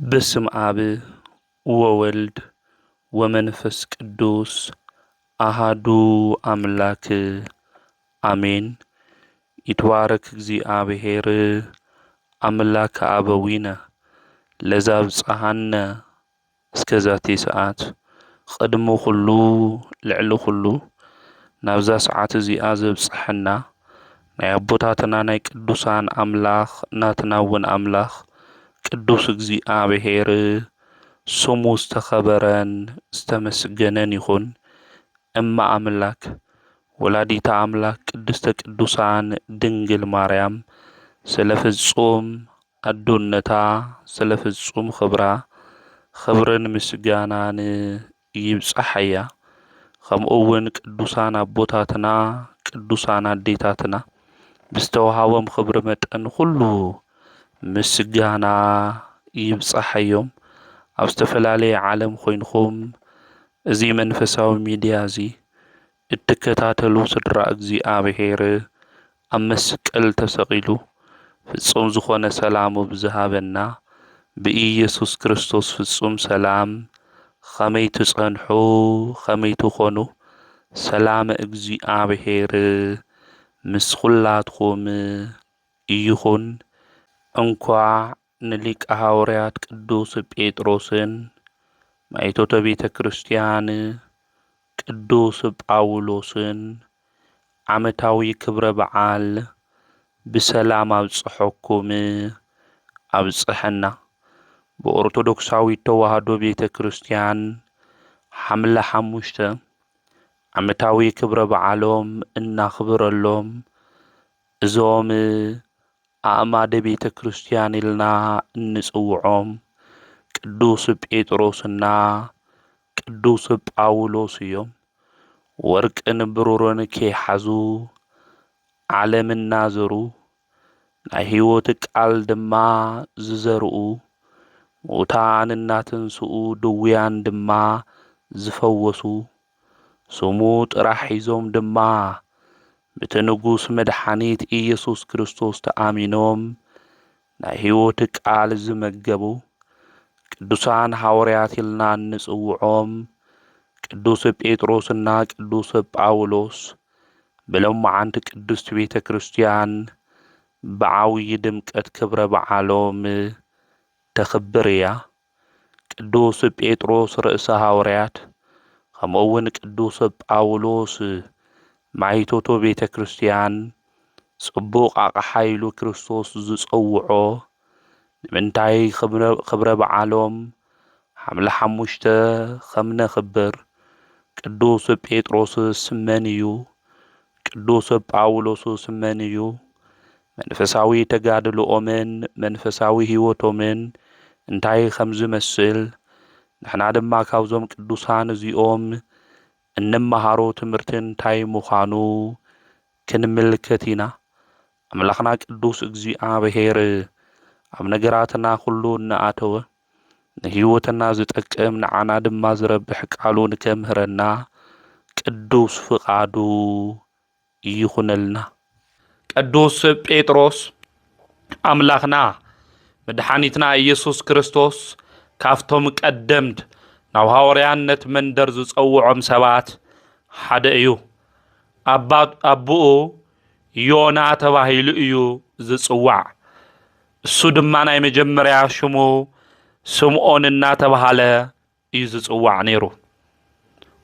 በስመ አብ ወወልድ ወመንፈስ ቅዱስ አሃዱ አምላክ አሜን። ይትባረክ እግዚአብሔር አምላከ አበዊነ ለዘአብጽሐነ እስከዛቲ ሰዓት ቅድሚ ኩሉ ልዕሊ ኩሉ ናብዛ ሰዓት እዚኣ ዘብጽሐና ናይ አቦታትና ናይ ቅዱሳን አምላኽ ናትና እውን አምላኽ ቅዱስ እግዚአብሔር ስሙ ዝተኸበረን ዝተመስገነን ይኹን። እማ አምላክ ወላዲታ አምላክ ቅድስተ ቅዱሳን ድንግል ማርያም ስለ ፍጹም አዶነታ ስለ ፍጹም ክብራ ክብርን ምስጋናን ይብጽሐያ። ከምኡ እውን ቅዱሳን አቦታትና ቅዱሳን አዴታትና ብዝተወሃቦም ክብሪ መጠን ኩሉ ምስጋና ይብጽሐዮም። ኣብ ዝተፈላለየ ዓለም ኮይንኩም እዚ መንፈሳዊ ሚድያ እዚ እትከታተሉ ስድራ እግዚአብሔር ኣብ መስቀል ተሰቂሉ ፍጹም ዝኾነ ሰላሙ ብዝሃበና ብኢየሱስ ክርስቶስ ፍጹም ሰላም ከመይ ትጸንሑ ከመይ ትኾኑ ሰላም እግዚአብሔር ምስ ኩላትኩም ይኹን። እንኳዕ ንሊቀ ሐዋርያት ቅዱስ ጴጥሮስን ማይቶተ ቤተ ክርስቲያን ቅዱስ ጳውሎስን ዓመታዊ ክብረ በዓል ብሰላም አብጽሐኩም አብጽሐና። በኦርቶዶክሳዊት ተዋህዶ ቤተ ክርስቲያን ሐምለ 5 ዓመታዊ ክብረ በዓሎም እናኽብረሎም እዞም አእማደ ቤተ ክርስቲያን ኢልና እንጽውዖም ቅዱስ ጴጥሮስና ቅዱስ ጳውሎስ እዮም። ወርቅን ብሩርን ከይሓዙ ዓለም እናዘሩ ናይ ሕይወት ቃል ድማ ዝዘርኡ ሙታን እናተንስኡ ድውያን ድማ ዝፈወሱ ስሙ ጥራሕ ሒዞም ድማ በቲ ንጉስ መድኃኒት ኢየሱስ ክርስቶስ ተኣሚኖም ናይ ሕይወት ቃል ዝመገቡ ቅዱሳን ሐዋርያት ኢልና እንጽውዖም ቅዱስ ጴጥሮስና ቅዱስ ጳውሎስ ብሎማዓንቲ ቅድስት ቤተ ክርስቲያን ብዓብዪ ድምቀት ክብረ በዓሎም ተኽብር እያ። ቅዱስ ጴጥሮስ ርእሰ ሐዋርያት ከምኡ እውን ቅዱስ ጳውሎስ ማይቶቶ ቤተ ክርስቲያን ጽቡቕ ኣቕሓ ኢሉ ክርስቶስ ዝጸውዖ ንምንታይ ክብረ በዓሎም ሐምለ 5 ከም ነኽብር ቅዱስ ጴጥሮስ መን እዩ? ቅዱስ ጳውሎስ መን እዩ? መንፈሳዊ ተጋድሎኦምን መንፈሳዊ ህይወቶምን እንታይ ከም ዝመስል ንሕና ድማ ካብዞም ቅዱሳን እዚኦም እንመሃሮ ትምህርቲ እንታይ ምዃኑ ክንምልከት ኢና። አምላኽና ቅዱስ እግዚአብሔር ኣብ ነገራትና ኩሉ እናኣተወ ንህይወትና ዝጠቅም ንዓና ድማ ዝረብሕ ቃሉ ንከምህረና ቅዱስ ፍቃዱ ይኹነልና። ቅዱስ ጴጥሮስ አምላኽና መድኃኒትና ኢየሱስ ክርስቶስ ካፍቶም ቀደምት ናብ ሐዋርያነት መንደር ዝጸውዖም ሰባት ሓደ እዩ። አቡኡ ዮና ተባሂሉ እዩ ዝጽዋዕ። እሱ ድማ ናይ መጀመርያ ሽሙ ስምዖን እናተባሃለ እዩ ዝጽዋዕ ነይሩ።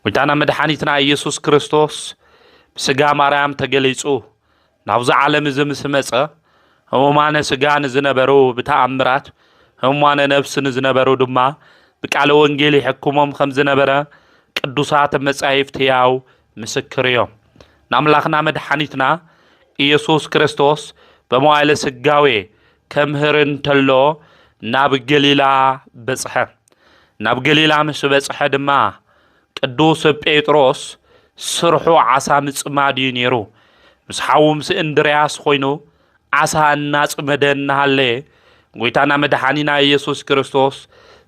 ወይታና መድኃኒትና ኢየሱስ ክርስቶስ ብስጋ ማርያም ተገሊጹ ናብዚ ዓለም እዚ ምስ መጸ ህሙማነ ስጋን ዝነበሩ ብተኣምራት ህሙማነ ነፍስን ዝነበሩ ድማ ብቃለ ወንጌል ይሕክሞም ከም ዝነበረ ቅዱሳት መጻሕፍት ሕያው ምስክር እዮም። ናምላኽና መድኃኒትና ኢየሱስ ክርስቶስ በመዋዕለ ስጋዌ ከምህር እንተሎ ናብ ገሊላ በጽሐ። ናብ ገሊላ ምስ በጽሐ ድማ ቅዱስ ጴጥሮስ ስርሑ ዓሳ ምጽማድ እዩ ነይሩ። ምስ ሓዉ ምስ እንድርያስ ኮይኑ ዓሳ እናጽመደ እናሃለየ ጎይታና መድኃኒና ኢየሱስ ክርስቶስ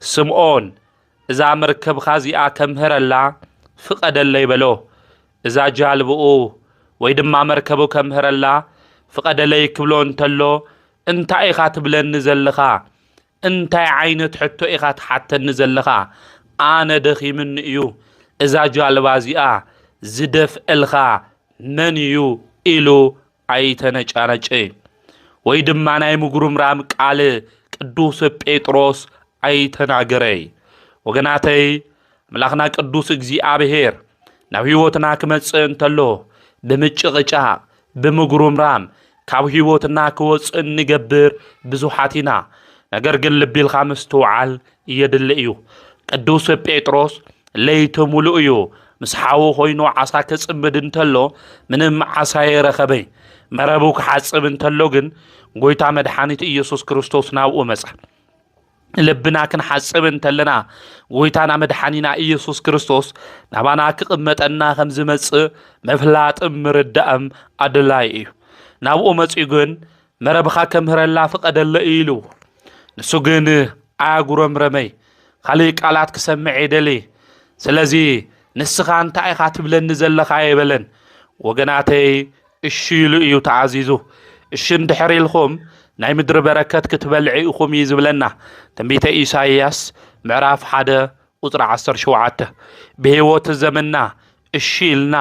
ስምዖን እዛ መርከብኻ እዚኣ ከምህረላ ፍቐደለ ይበሎ። እዛ ጃልብኡ ወይ ድማ መርከቡ ከምህረላ ፍቐደለይ ክብሎ እንተሎ እንታይ ኢኻ ትብለኒ ዘለኻ እንታይ ዓይነት ሕቶ ኢኻ ትሓተኒ ዘለኻ ኣነ ደኺምን እዩ እዛ ጃልባ እዚኣ ዝደፍአልኻ መን እዩ ኢሉ ኣይተነጫነጨ ወይ ድማ ናይ ምጉርምራም ቃል ቅዱስ ጴጥሮስ ኣይተናገረ ወገናተይ መላኽና ቅዱስ እግዚአብሔር ናብ ህይወትና ክመጽእ እንተሎ ብምጭቕጫቅ ብምጉርምራም ካብ ህይወትና ክወጽእ ንገብር ብዙሓት ኢና ነገር ግን ልቢ ኢልካ ምስትውዓል የድሊ እዩ ቅዱስ ጴጥሮስ ለይቲ ሙሉእ እዩ ምስ ሓው ኮይኑ ዓሳ ክጽምድ እንተሎ ምንም ዓሳ የረኸበ መረቡ ክሓጽብ እንተሎ ግን ጎይታ መድኃኒት ኢየሱስ ክርስቶስ ናብኡ መጻ ልብና ክንሓጽብ እንተለና ጎይታና መድኃኒና ኢየሱስ ክርስቶስ ናባና ክቕመጠና ከም ዝመጽእ መፍላጥም ምርዳእም ኣድላይ እዩ ናብኡ መጺኡ ግን መረብኻ ከምህረላ ፍቐደለ ኢሉ ንሱ ግን ኣያጉረምረመይ ካልእ ቃላት ክሰምዕ ይደሊ ስለዚ ንስኻ እንታይ ኢኻ ትብለኒ ዘለኻ ይበለን ወገናተይ እሺ ኢሉ እዩ ተዓዚዙ እሺ እንድሕር ኢልኹም ናይ ምድሪ በረከት ክትበልዑ ኢኹም እዩ ዝብለና ትንቢተ ኢሳይያስ ምዕራፍ 1 ቁጥሪ 17 ብህይወት ዘመንና እሺ ኢልና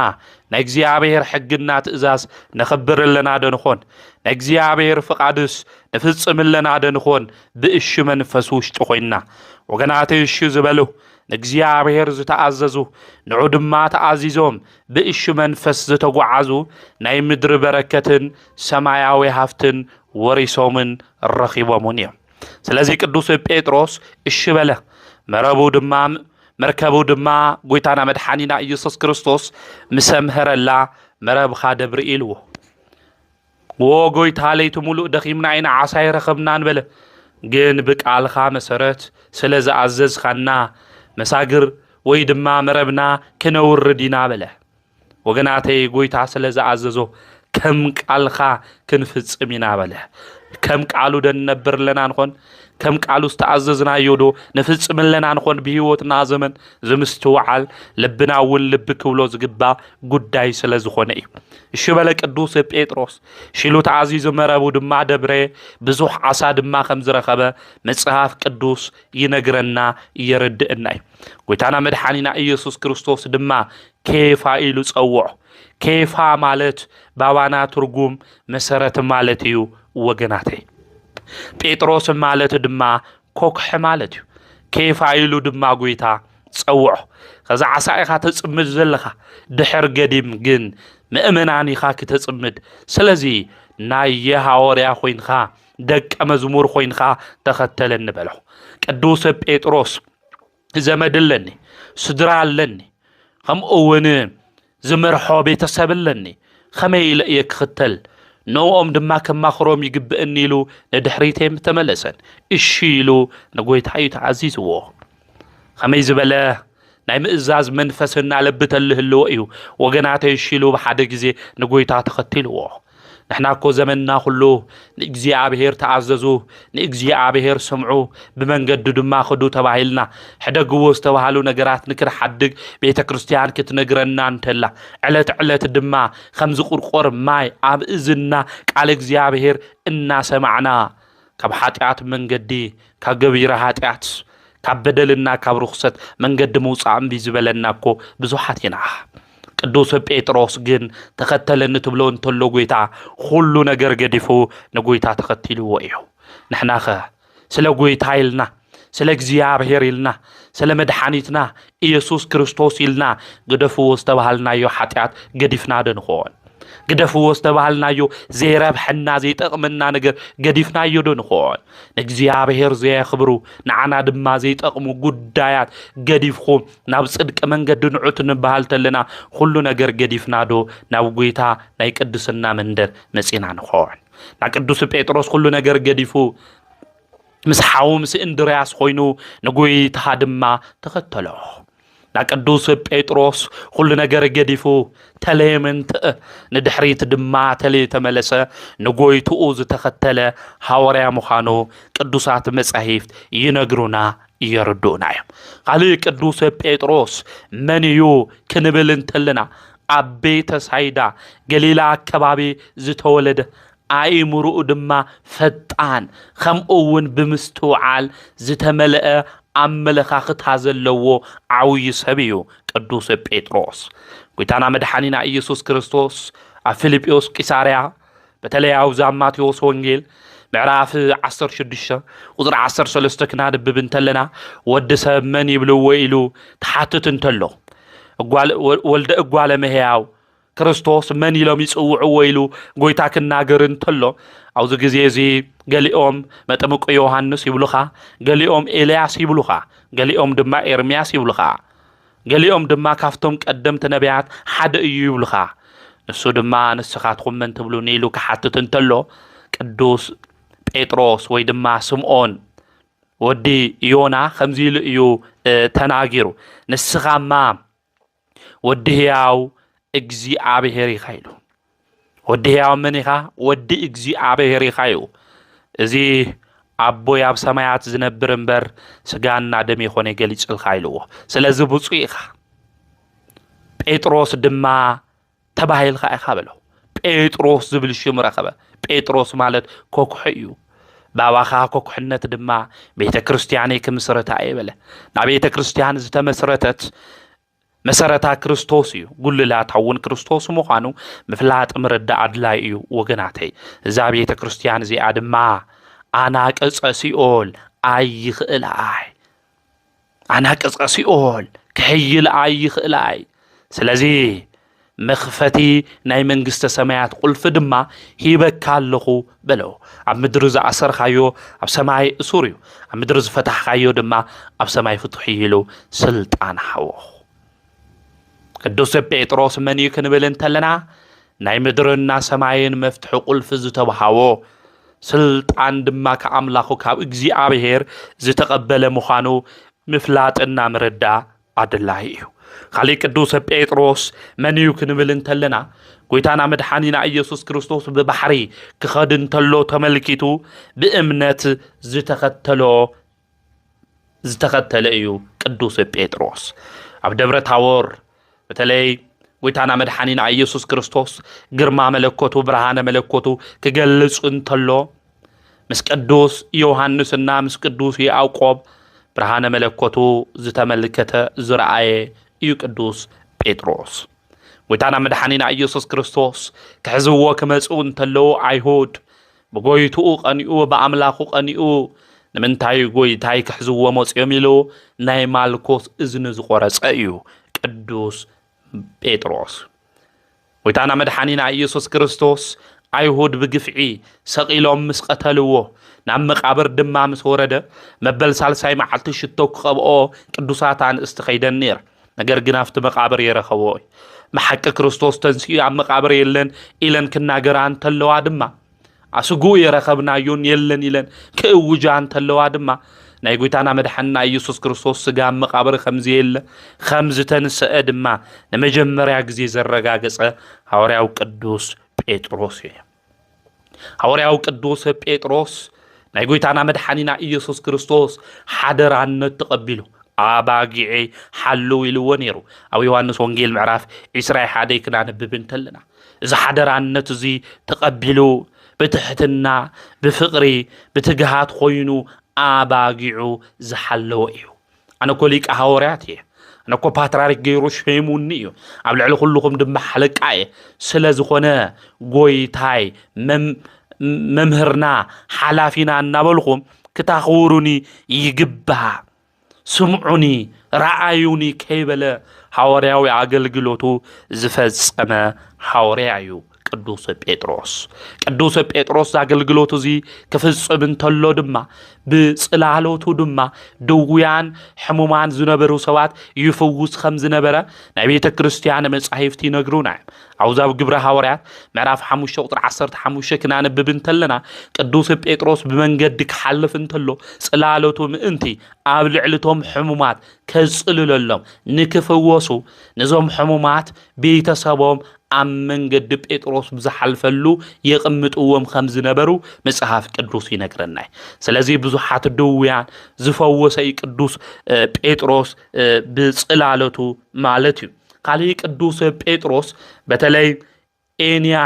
ናይ እግዚአብሔር ሕግና ትእዛዝ ነኽብርለና ደንኾን ናይ እግዚአብሔር ፍቃድስ ንፍጽምለና ደንኾን ብእሺ መንፈስ ውሽጢ ኮይና ወገናተይ እሺ ዝበሉ ንእግዚአብሔር ዝተኣዘዙ ንዑ ድማ ተኣዚዞም ብእሺ መንፈስ ዝተጓዓዙ ናይ ምድሪ በረከትን ሰማያዊ ሃፍትን ወሪሶምን ረኺቦምን እዮም ስለዚ ቅዱስ ጴጥሮስ እሺ በለ መርከቡ ድማ ጎይታና መድኃኒና ኢየሱስ ክርስቶስ ምሰምህረላ መረብኻ ደብሪ ኢልዎ ጎይታ ለይቲ ሙሉእ ደኺምና ኢና ዓሳ ይረኸብና ንበለ ግን ብቃልኻ መሰረት ስለ ዝኣዘዝኻና መሳግር ወይ ድማ መረብና ክነውርድ ኢና በለ ወገናተይ ጎይታ ስለ ዝኣዘዞ ከም ቃልኻ ክንፍጽም ኢና በለ ከም ቃሉ ደንነብር ለና ንኾን ከም ቃሉ ዝተኣዘዝናዮ ዶ ንፍጽምለና ንኾን ብህይወትና ዘመን ዝምስትውዓል ልብና እውን ልቢ ክብሎ ዝግባእ ጉዳይ ስለ ዝኾነ እዩ እሺ በለ ቅዱስ ጴጥሮስ ሽሉ ተኣዚዙ መረቡ ድማ ደብረ ብዙሕ ዓሳ ድማ ከም ዝረኸበ መጽሓፍ ቅዱስ ይነግረና የርድእና እዩ ጎይታና መድኃኒና ኢየሱስ ክርስቶስ ድማ ኬፋ ኢሉ ጸውዖ ኬፋ ማለት ባባና ትርጉም መሰረት ማለት እዩ ወገናተይ ጴጥሮስ ማለት ድማ ኮክሕ ማለት እዩ ኬፋ ኢሉ ድማ ጎይታ ጸውዖ ከዛ ዓሳ ኢኻ ተጽምድ ዘለኻ ድሕር ገዲም ግን ምእመናን ኢኻ ክትጽምድ ስለዚ ናይ የሐዋርያ ኮይንኻ ደቀ መዝሙር ኮይንኻ ተኸተለኒ በልሖ ቅዱስ ጴጥሮስ ዘመድለኒ ስድራ ኣለኒ ከምኡ እውን ዝመርሖ ቤተሰብ ኣለኒ ከመይ ኢለ እየ ክኽተል ነውኦም ድማ ከማኽሮም ይግብእኒ ኢሉ ንድሕሪተም ተመለሰን እሺ ኢሉ ንጎይታ እዩ ተዓዚዝዎ ከመይ ዝበለ ናይ ምእዛዝ መንፈስና ለብተልህልዎ እዩ ወገናተይ እሺ ኢሉ ብሓደ ግዜ ንጎይታ ተኸቲልዎ ንሕና እኮ ዘመንና ኩሉ ንእግዚአብሔር ተኣዘዙ ንእግዚአብሔር ስምዑ ብመንገዲ ድማ ኸዱ ተባሂልና ሕደግዎ ዝተባሃሉ ነገራት ንክንሓድግ ቤተ ክርስቲያን ክትነግረና እንተላ ዕለት ድማ ከም ዝቁርቆር ማይ ኣብ እዝና ቃል እግዚአብሔር እናሰማዕና ካብ ኃጢአት መንገዲ ካብ ገቢረ ኃጢአት ካብ በደልና ካብ ርኹሰት መንገዲ ምውፃእ እምቢ ዝበለና እኮ ብዙሓት ኢና ቅዱስ ጴጥሮስ ግን ተኸተለኒ ትብሎ እንተሎ ጎይታ ሁሉ ነገር ገዲፉ ንጎይታ ተኸቲልዎ እዩ ንሕናኸ ስለ ጎይታ ኢልና ስለ እግዚአብሔር ኢልና ስለ መድኃኒትና ኢየሱስ ክርስቶስ ኢልና ገደፍዎ ዝተባሃልናዮ ኃጢአት ገዲፍና ደንኾን ገደፍዎ ዝተባሃልናዮ ዘይረብሐና ዘይጠቕመና ነገር ገዲፍናዮ ደንኾን ንእግዚአብሔር ዘየኽብሩ ንዓና ድማ ዘይጠቕሙ ጉዳያት ገዲፍኹም ናብ ጽድቂ መንገዲ ንዑት ንበሃል ተለና ሁሉ ነገር ገዲፍና ዶ ናብ ጎይታ ናይ ቅድስና መንደር መጺና ንኾን ና ቅዱስ ጴጥሮስ ሁሉ ነገር ገዲፉ ምስ ሓው ምስ እንድርያስ ኮይኑ ንጎይታ ድማ ተኸተሎ ና ቅዱስ ጴጥሮስ ሁሉ ነገር ገዲፉ ተለየምንት ንድሕሪት ድማ ተመለሰ ንጎይትኡ ዝተኸተለ ሐዋርያ ምዃኑ ቅዱሳት መጻሕፍት ይነግሩና ይርዱና እዮም ካልእ ቅዱስ ጴጥሮስ መን እዩ ክንብል እንተለና ኣብ ቤተ ሳይዳ ገሊላ አካባቢ ዝተወለደ ኣእምሮኡ ድማ ፈጣን ከምኡውን ብምስትውዓል ዝተመልአ ኣመለኻኽታ ዘለዎ ዓብይ ሰብ እዩ ቅዱስ ጴጥሮስ ጎይታና መድኃኒና ኢየሱስ ክርስቶስ ኣብ ፊልጵዎስ ቂሳርያ በተለይ ኣብ ማቴዎስ ወንጌል ምዕራፍ 16 ቁጥሪ 13 ክናንብብ እንተለና ወዲ ሰብ መን ይብልዎ ኢሉ ተሓትት እንተሎ ወልደ እጓለ እመሕያው ክርስቶስ መን ኢሎም ይጽውዕዎ ኢሉ ጎይታ ክናገር እንተሎ ኣብዚ ግዜ እዚ ገሊኦም መጥምቁ ዮሐንስ ይብሉኻ ገሊኦም ኤልያስ ይብሉኻ ገሊኦም ድማ ኤርምያስ ይብሉኻ ገሊኦም ድማ ካፍቶም ቀደምቲ ነቢያት ሓደ እዩ ይብሉኻ ንሱ ድማ ንስኻትኩም መን ትብሉኒ ኢሉ ክሓትት እንተሎ ቅዱስ ጴጥሮስ ወይ ድማ ስምዖን ወዲ ዮና ከምዚ ኢሉ እዩ ተናጊሩ ንስኻማ ወዲ ሕያው እግዚአብሔር ኢኻ ኢሉ ወዲ ሕያው መን ኢኻ ወዲ እግዚአብሔር ኢኻ እዩ እዚ ኣቦይ ኣብ ሰማያት ዝነብር እምበር ስጋና ደም ይኾነ ገሊጽልካ ኢልዎ ስለዚ ብፁዕ ኢኻ ጴጥሮስ ድማ ተባሂልካ ኢኻ በለው ጴጥሮስ ዝብል ሽም ረኸበ ጴጥሮስ ማለት ኮኩሕ እዩ ባባኻ ኮኩሕነት ድማ ቤተ ክርስቲያን ክምስረታ ይበለ ና ቤተ ክርስቲያን ዝተመስረተት መሰረታ ክርስቶስ እዩ ጉልላት እውን ክርስቶስ ምዃኑ ምፍላጥ ምርዳእ ኣድላይ እዩ ወገናተይ እዛ ቤተ ክርስቲያን እዚኣ ድማ ኣናቅጸ ሲኦል ኣይኽእልኣይ ኣናቅጸ ሲኦል ክሕይል ኣይኽእልኣይ ስለዚ መኽፈቲ ናይ መንግስተ ሰማያት ቁልፊ ድማ ሂበካ ኣለኹ በለው ኣብ ምድሪ ዝኣሰርካዮ ኣብ ሰማይ እሱር እዩ ኣብ ምድሪ ዝፈታሕካዮ ድማ ኣብ ሰማይ ፍቱሕ ኢሉ ስልጣን ሃቦ ቅዱስ ጴጥሮስ መን እዩ ክንብል እንተለና ናይ ምድርና ሰማይን መፍትሒ ቁልፊ ዝተባሃቦ ስልጣን ድማ ከኣምላኹ ካብ እግዚአብሔር ዝተቀበለ ምዃኑ ምፍላጥና ምርዳእ ኣድላይ እዩ ካሊ ቅዱስ ጴጥሮስ መን እዩ ክንብል እንተለና ጎይታና መድኃኒና ኢየሱስ ክርስቶስ ብባሕሪ ክኸድ እንተሎ ተመልኪቱ ብእምነት ዝተኸተለ እዩ ቅዱስ ጴጥሮስ ኣብ ደብረ ታቦር በተለይ ጎይታና መድኃኒና ኢየሱስ ክርስቶስ ግርማ መለኮቱ ብርሃነ መለኮቱ ክገልጽ እንተሎ ምስ ቅዱስ ዮሐንስና ምስ ቅዱስ ያዕቆብ ብርሃነ መለኮቱ ዝተመልከተ ዝረአየ እዩ ቅዱስ ጴጥሮስ ጎይታና መድኃኒና ኢየሱስ ክርስቶስ ክሕዝዎ ክመጽኡ እንተለዉ ኣይሁድ ብጎይትኡ ቀኒኡ በኣምላኹ ቀኒኡ ንምንታይ ጎይታይ ክሕዝዎ መጽኦም ኢሉ ናይ ማልኮስ እዝኒ ዝቆረጸ እዩ ቅዱስ ጴጥሮስ ጎይታና መድኃኒና ኢየሱስ ክርስቶስ ኣይሁድ ብግፍዒ ሰቂሎም ምስ ቀተልዎ ናብ መቃብር ድማ ምስ ወረደ መበል ሳልሳይ መዓልቲ ሽቶ ክቐብኦ ቅዱሳት አንስቲ ኸይደን ነይረ ነገር ግን ኣብቲ መቃብር የረኸቦ መሐቂ ክርስቶስ ተንስኡ ኣብ መቃብር የለን ኢለን ክናገራ እንተለዋ ድማ ኣስጉ የረኸብናዮን የለን ኢለን ክእውጃ እንተለዋ ድማ ናይ ጎይታና መድኃኒና ኢየሱስ ክርስቶስ ስጋ መቃብር ከምዚ የለ ከምዚ ተንስአ ድማ ንመጀመርያ ግዜ ዘረጋገጸ ሐዋርያው ቅዱስ ጴጥሮስ እዩ ሐዋርያው ቅዱስ ጴጥሮስ ናይ ጎይታና መድኃኒና ኢየሱስ ክርስቶስ ሓደራነት ተቀቢሉ ኣባጊዕ ሓልው ኢልዎ ነይሩ ኣብ ዮሐንስ ወንጌል ምዕራፍ 21 ክናንብብ እንተለና እዚ ሓደራነት እዚ ተቀቢሉ ብትሕትና ብፍቅሪ ብትግሃት ኮይኑ ኣባጊዑ ዝሓለወ እዩ ኣነ ኮሊቃ ሐዋርያት እየ ኣነ ኮ ፓትርያርክ ገይሩ ሸይሙኒ እዩ ኣብ ልዕሊ ኩልኩም ድማ ሓለቃ እየ ስለ ዝኾነ ጎይታይ መምህርና ሓላፊና እናበልኩም ክታኽብሩኒ ይግባእ ስምዑኒ ረአዩኒ ከይበለ ሐዋርያዊ ኣገልግሎቱ ዝፈጸመ ሐዋርያ እዩ ቅዱስ ጴጥሮስ አገልግሎቱ እዚ ክፍጽም እንተሎ ድማ ብጽላሎቱ ድማ ድውያን ሕሙማን ዝነበሩ ሰባት ይፍውስ ከም ዝነበረ ናይ ቤተ ክርስቲያን መጻሕፍቲ ይነግሩና ኣውዛብ ግብረ ሐዋርያት ምዕራፍ 5 ቁጥሪ 15 ክናንብብ እንተለና ቅዱስ ጴጥሮስ ብመንገዲ ክሓልፍ እንተሎ ጽላሎቱ ምእንቲ ኣብ ልዕልቶም ሕሙማት ከጽልለሎም ንክፍወሱ ነዞም ሕሙማት ቤተሰቦም ኣብ መንገዲ ጴጥሮስ ብዝሓልፈሉ የቕምጥዎም ከም ዝነበሩ መጽሐፍ ቅዱስ ይነግረና ስለዚህ ብዙሓት ድውያን ዝፈወሰይ ቅዱስ ጴጥሮስ ብጽላለቱ ማለት እዩ ካሊ ቅዱስ ጴጥሮስ በተለይ ኤንያ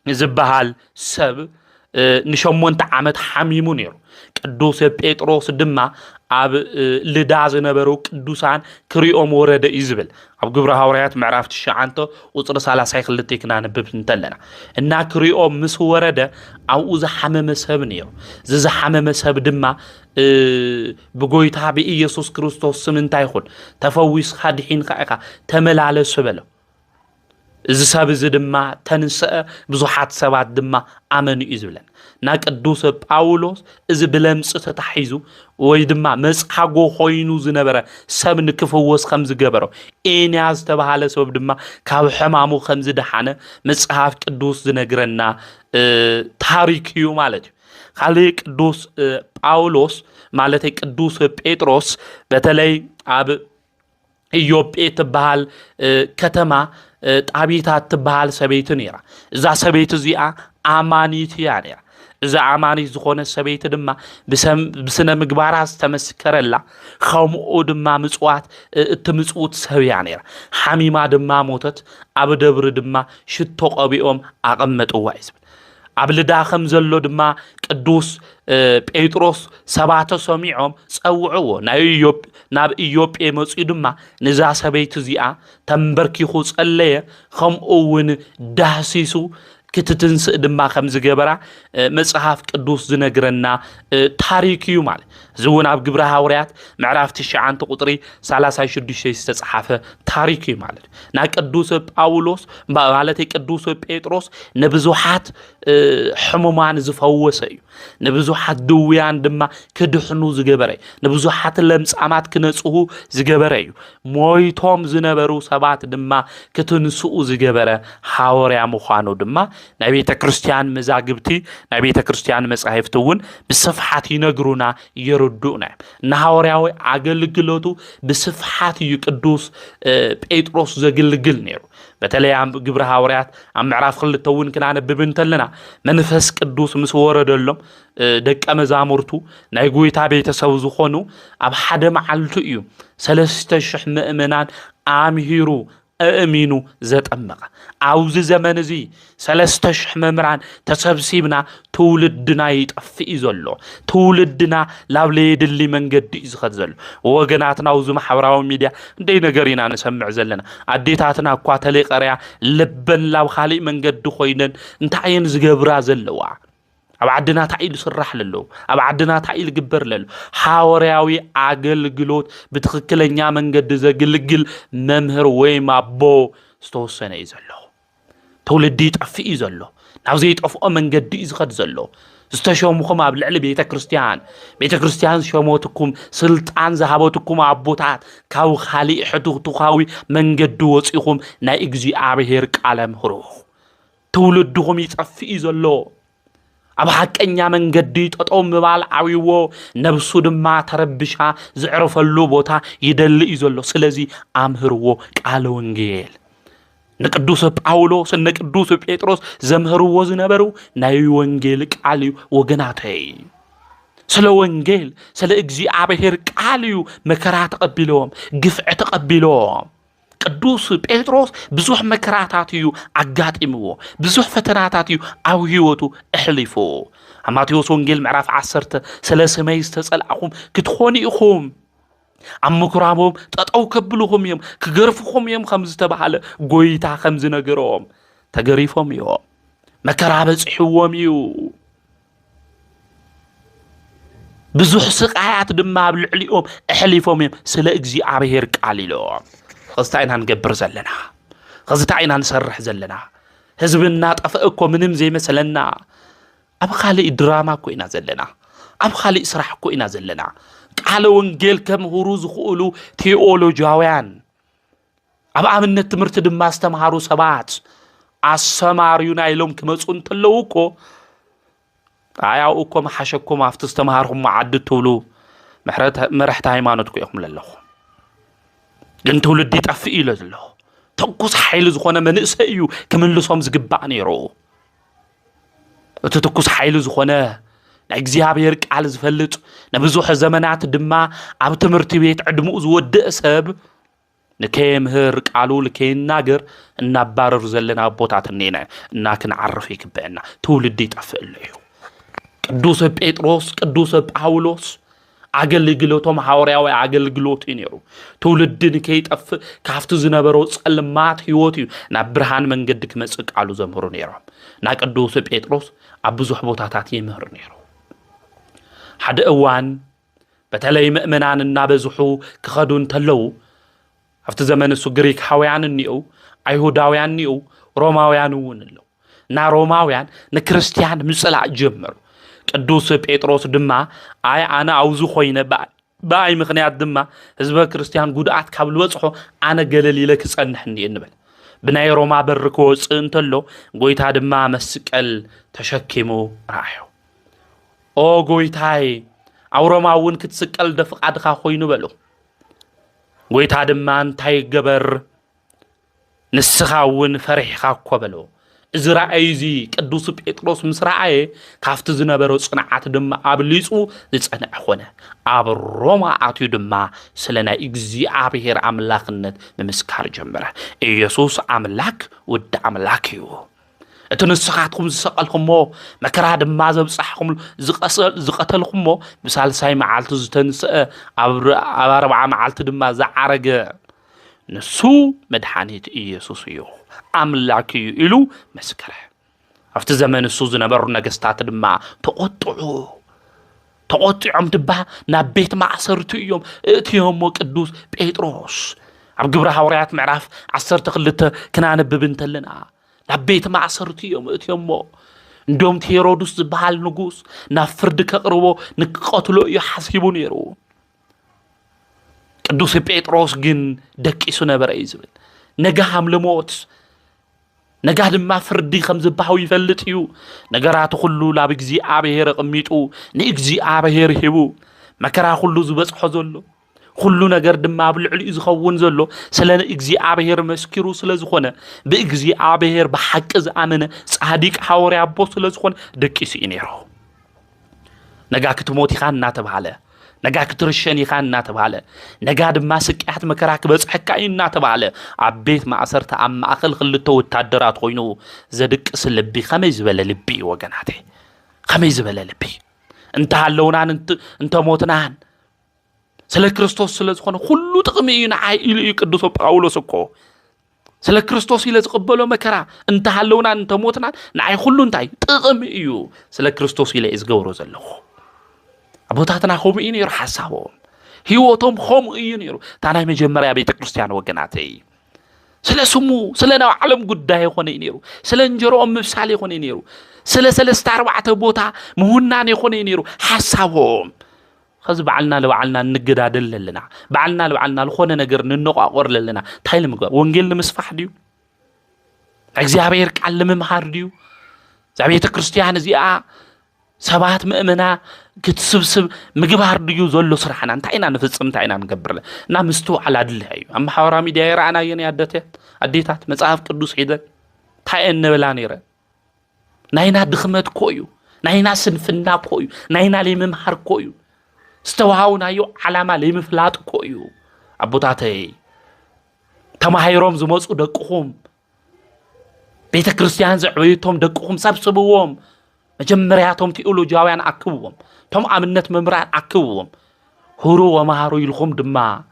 زبهال سب نشمونت عمت حميمو نيرو ቅዱስ ጴጥሮስ ድማ ኣብ ልዳ ዝነበሩ ቅዱሳን ክሪኦም ወረደ ይዝብል ኣብ ግብረ ሐዋርያት ምዕራፍ 9 ቁጥር 32 ክናንብብ እንተለና እና ክሪኦም ምስ ወረደ ኣብኡ ዝሓመመ ሰብ ነይሩ ዝሓመመ ሰብ ድማ ብጎይታ ብኢየሱስ ክርስቶስ ስም እንታይ ይኹን ተፈዊስካ ድሒንካ ኢኻ ተመላለስ በለው እዚ ሰብ እዚ ድማ ተንስአ ብዙሓት ሰባት ድማ ኣመኑ ይዝብለን ና ቅዱስ ጳውሎስ እዚ ብለምጽ ተታሒዙ ወይ ድማ መጽሓጎ ኾይኑ ዝነበረ ሰብ ንክፈወስ ከም ዝገበሮ ኤንያስ ተባሃለ ሰብ ድማ ካብ ሕማሙ ከም ዝደሓነ መጽሓፍ ቅዱስ ዝነግረና ታሪክ እዩ ማለት እዩ ካሊ ቅዱስ ጳውሎስ ማለት ቅዱስ ጴጥሮስ በተለይ ኣብ ኢዮጴ ተባሃል ከተማ ጣቢታ ተባሃል ሰበይት ነይራ እዛ ሰበይት እዚኣ ኣማኒት እያ ነይራ እዛ ኣማኒት ዝኾነ ሰበይት ድማ ብስነ ምግባራ ዝተመስከረላ ከምኡ ድማ ምጽዋት እትምጽውት ሰብ እያ ነይራ ሓሚማ ድማ ሞተት ኣብ ደብሪ ድማ ሽቶ ቀቢኦም ኣቐመጥዋ ይዝብል ኣብ ልዳ ከም ዘሎ ድማ ቅዱስ ጴጥሮስ ሰባተ ሰሚዖም ጸውዕዎ ናብ ኢዮጴ መጽኡ ድማ ንዛ ሰበይት እዚኣ ተንበርኪኹ ጸለየ ከምኡውን ዳህሲሱ ክትትንስእ ድማ ከም ዝገበራ መጽሐፍ ቅዱስ ዝነግረና ታሪክ እዩ ማለት ዝውን ኣብ ግብረ ሐዋርያት ምዕራፍ 9 ቁጥሪ 36 ዝተጻሐፈ ታሪክ እዩ ማለት ና ቅዱስ ጳውሎስ ማለት ቅዱስ ጴጥሮስ ንብዙሓት ሕሙማን ዝፈወሰ እዩ ንብዙሓት ድውያን ድማ ክድሕኑ ዝገበረ ንብዙሓት ለምጻማት ክነጽሁ ዝገበረ እዩ ሞይቶም ዝነበሩ ሰባት ድማ ክትንስኡ ዝገበረ ሐዋርያ ምዃኑ ድማ ናይ ቤተ ክርስቲያን መዛግብቲ ናይ ቤተ ክርስቲያን መጻሕፍትን ብስፍሓት ይነግሩና ይርዱና ንሐዋርያዊ አገልግሎቱ ብስፍሓት እዩ ቅዱስ ጴጥሮስ ዘገልግል ነይሩ በተለይ ኣብ ግብረ ሐዋርያት ኣብ ምዕራፍ 2 ክናነብብ እንተለና መንፈስ ቅዱስ ምስ ወረደሎም ደቀ መዛሙርቱ ናይ ጎይታ ቤተሰብ ዝኾኑ ኣብ ሓደ መዓልቱ እዩ 3000 ምእመናን ኣምሂሩ أمينو زت أمقا عاوز زمن زي 3000 ممران تسبسيبنا تولدنا يتقفي زلو تولدنا لابليد اللي من قد يزخد زلو وقناتنا وزو محوراو ميديا دي نقرينا نسمع زلنا عديتاتنا قواتلي قريا لبن لاو خالي من قد خوينن انتعين زقبرا زلوا أبعدنا تعيل صرح للو أبعدنا تعيل جبر للو حاورياوي عقل جلوت بتخكلنيا من قد زقلقل ممهر ويما بو ستوسنا يزلو تولدي تعفي يزلو ناوزيت أف من قد يزخد زلو استشومكم بالعلم بيت كريستيان شوموتكم سلطان ذهبوتكم عبوتات كاو خالي حدو تخاوي من قد وصيكم نا إجزي عبهير كلام هروخ تولدهم يتعفي يزلو أب حقنيا من قديت أطعم ببال عويو نبسو دما تربشا زعرف اللوبوتا يدل إزولو سلزي أمهرو كالو انجيل نقدوس باولوس نقدوس بيتروس زمهرو زنبرو نايو انجيل كاليو وغناتي سلو انجيل سلو اجزي عبهير كاليو مكرا تقبلوهم قفع تقبلوهم ቅዱስ ጴጥሮስ ብዙሕ መከራታትዩ አጋጥምዎ ብዙሕ ፈተናታትዩ ኣብ ህይወቱ እሕሊፎ ማቴዎስ ወንጌል ምዕራፍ 10 ስለ ሰማይ ዝተጸልአኹም ክትኾኑ ኢኹም ኣብ ምኩራቦም ጠጠው ከብልኹም እዮም ክገርፍኹም እዮም ከም ዝተባሃለ ጎይታ ከም ዝነገሮም ተገሪፎም እዮም መከራ በጽሕዎም እዩ ብዙሕ ስቃያት ድማ ኣብ ልዕሊኦም እሕሊፎም እዮም ስለ እግዚአብሔር ቃል ኢሎም خزتاينا نقبر زلنا خزتاينا نسرح زلنا حزبنا طفئكم منم زي مثلنا اب خالي دراما كوينا زلنا اب خالي اسرح كوينا زلنا قال وانجيل كم هروز خولو تيولوجياويان اب امنت تمرت دما استمهارو سبات اسماريونا يلوم كمصون تلوكو اياوكم حشكم افتستمهارهم معد تولو مرحت هيمانتكم يخم لله ግን ትውልድ ይጠፍ ኢለ ዘሎ ተኩስ ኃይል ዝኾነ መንእሰይ እዩ ከመልሶም ዝግባእ ነይሩ እቲ ተኩስ ኃይል ዝኾነ ናይ እግዚአብሔር ቃል ዝፈልጥ ንብዙሕ ዘመናት ድማ ኣብ ትምህርቲ ቤት ዕድሙ ዝወድእ ሰብ ንከይምህር ቃሉ ልከይናገር እናባረር ዘለና ቦታት ነና እና ክንዓርፍ ይግበአና ትውልድ ይጠፍእ እዩ ቅዱስ ጴጥሮስ ቅዱስ ጳውሎስ አገልግሎቶም ሐዋርያዊ አገልግሎት ይነሩ ትውልድን ከይጠፍ ካፍቱ ዝነበረው ጸልማት ህይወት ና ብርሃን መንገድ ክመጽእ ቃሉ ዘምሩ ነይሮም ና ቅዱስ ጴጥሮስ አብዙሕ ቦታታት ይምህር ነይሩ ሓደ እዋን በተለይ ምእመናንና በዝሑ ክኸዱን ተለው አፍተ ዘመን እሱ ግሪካውያን እንየው አይሁዳውያን እንየው ሮማውያን ወንለው ና ሮማውያን ንክርስቲያን ምጽላዕ ጀመሩ ቅዱስ ጴጥሮስ ድማ አይ አና አውዙ ኾይነ ባይ ምኽንያት ድማ ህዝበ ክርስቲያን ጉድአት ካብ ልወጽሖ አነ ገለሊለ ክጸንሕኒ እንበል ብናይ ሮማ በር ክወጽእ እንተሎ ጎይታ ድማ መስቀል ተሸኪሙ ራእዮ ኦ ጎይታይ አው ሮማውን ክትስቀል ደፍቃድኻ ኾይኑ በሎ ጎይታ ድማ እንታይ ገበር ንስኻውን ፈሪሕኻ እኮ በሎ እዚ ራእይዚ ቅዱስ ጴጥሮስ ምስ ራእየ ካፍቲ ዝነበረው ጽንዓት ድማ አብሊጹ ዝጸንዕ ኾነ አብ ሮማ አትዩ ድማ ስለናይ እግዚአብሔር አምላክነት ንምስካር ጀመረ ኢየሱስ አምላክ ወድ አምላክ እዩ እትንስኻትኩም ዝሰቀልኩሞ መከራ ድማ ዘብጻሕኩም ዝቀተልኩሞ ብሳልሳይ መዓልቲ ዝተንስአ አብ 40 መዓልቲ ድማ ዘዓረገ ንሱ መድኃኒት ኢየሱስ እዩ አምላክ እዩ ኢሉ መስከረ አፍቲ ዘመን እሱ ዝነበሩ ነገስታት ድማ ተቆጥዑም ድባ ናብ ቤት ማእሰርቲ እዮም እትዮም ቅዱስ ጴጥሮስ አብ ግብረ ሐዋርያት ምዕራፍ 12 ክናነብብ እንተለና ናብ ቤት ማእሰርቲ እዮም እትዮም እንደም ሄሮድስ ዝበሃል ንጉስ ናብ ፍርድ ከቅርቦ ንክቀትሎ እዩ ሓሲቡ ነይሩ ቅዱስ ጴጥሮስ ግን ደቂሱ ነበረ ይዝብል ነጋም ለሞት ነጋ ድማ ፍርዲ ከም ዝባሃው ይፈልጥ እዩ ነገራት ሁሉ ላብ እግዚአብሔር ቅሚጡ ንእግዚአብሔር ሂቡ መከራ ሁሉ ዝበጽሖ ዘሎ ሁሉ ነገር ድማ ብልዕሊ ዝኸውን ዘሎ ስለ እግዚአብሔር መስኪሩ ስለ ዝኾነ በእግዚአብሔር በሐቅ ዝአመነ ጻዲቅ ሐዋርያ አቦ ስለ ዝኾነ ደቂሱ ይነሮ ነጋ ክትሞት ይኻ እናተባለ ነጋ ክትርሸን ይኻ እናተባለ ነጋ ድማ ስቅያት መከራ ክበጽሐካ እናተባለ አቤት ማእሰርተ አብ ማእኸል ክልተ ወታደራት ኮይኑ ዘድቅስ ልቢ ከመይ ዝበለ ልቢ ወገናቴ ከመይ ዝበለ ልቢ እንተ ሃለውናን እንተ ሞትናን ስለ ክርስቶስ ስለ ዝኾነ ሁሉ ጥቅሚ እዩ ንዓይ ኢሉ ቅዱስ ጳውሎስ እኮ ስለ ክርስቶስ ኢለ ዝቅበሎ መከራ እንተ ሃለውናን እንተ ሞትናን ንዓይ ሁሉ እንታይ ጥቅሚ እዩ ስለ ክርስቶስ ኢለ ዝገብሮ ዘለኹ አቦታትና ሆም እዩ ነይሩ ሓሳቦም ህይወቶም ሆም እዩ ነይሩ ታናይ መጀመርያ ቤተ ክርስቲያን ወገናቴ ስለ ስሙ ስለ ናው ዓለም ጉዳይ ሆነ ነይሩ ስለ እንጀሮኦም ምብሳል ሆነ ነይሩ ስለ 34 ቦታ ምሁናን ሆነ ነይሩ ሓሳቦም خذ بعلنا لبعلنا نجدادل لنا بعلنا لبعلنا لخون نجر ننقاقر لنا تايل مقا وانجيل مسفح ديو እግዚአብሔር ቃል ለመምሃር ዲዩ ዛቤተ ክርስቲያን እዚኣ ሰባት ምእመና ክትስብስብ ምግባር ዲዩ ዘሎ ስራሕና እንታይና ንፍጽም እንታይና ንገብርለ እና ምስቱ አላድልህ እዩ አም ሐዋራ ሚዲያ ይራና የኔ አዴታት መጽሐፍ ቅዱስ ሄደ ታይነ በላ ነይረ ናይና ድኽመት ኮዩ ናይና ስንፍና ኮዩ ናይና ለመምሃር ኮዩ استوهاونا يو علامة لمفلات كويو أبوتاتي تماهيروم زموسو دقوهم بيت كريستيان زعويتهم دقوهم سبسبوهم مجمرياتهم تيولوجياويان أكوهم تم أمنت ممران أكوهم هرو ومهارو يلخم دما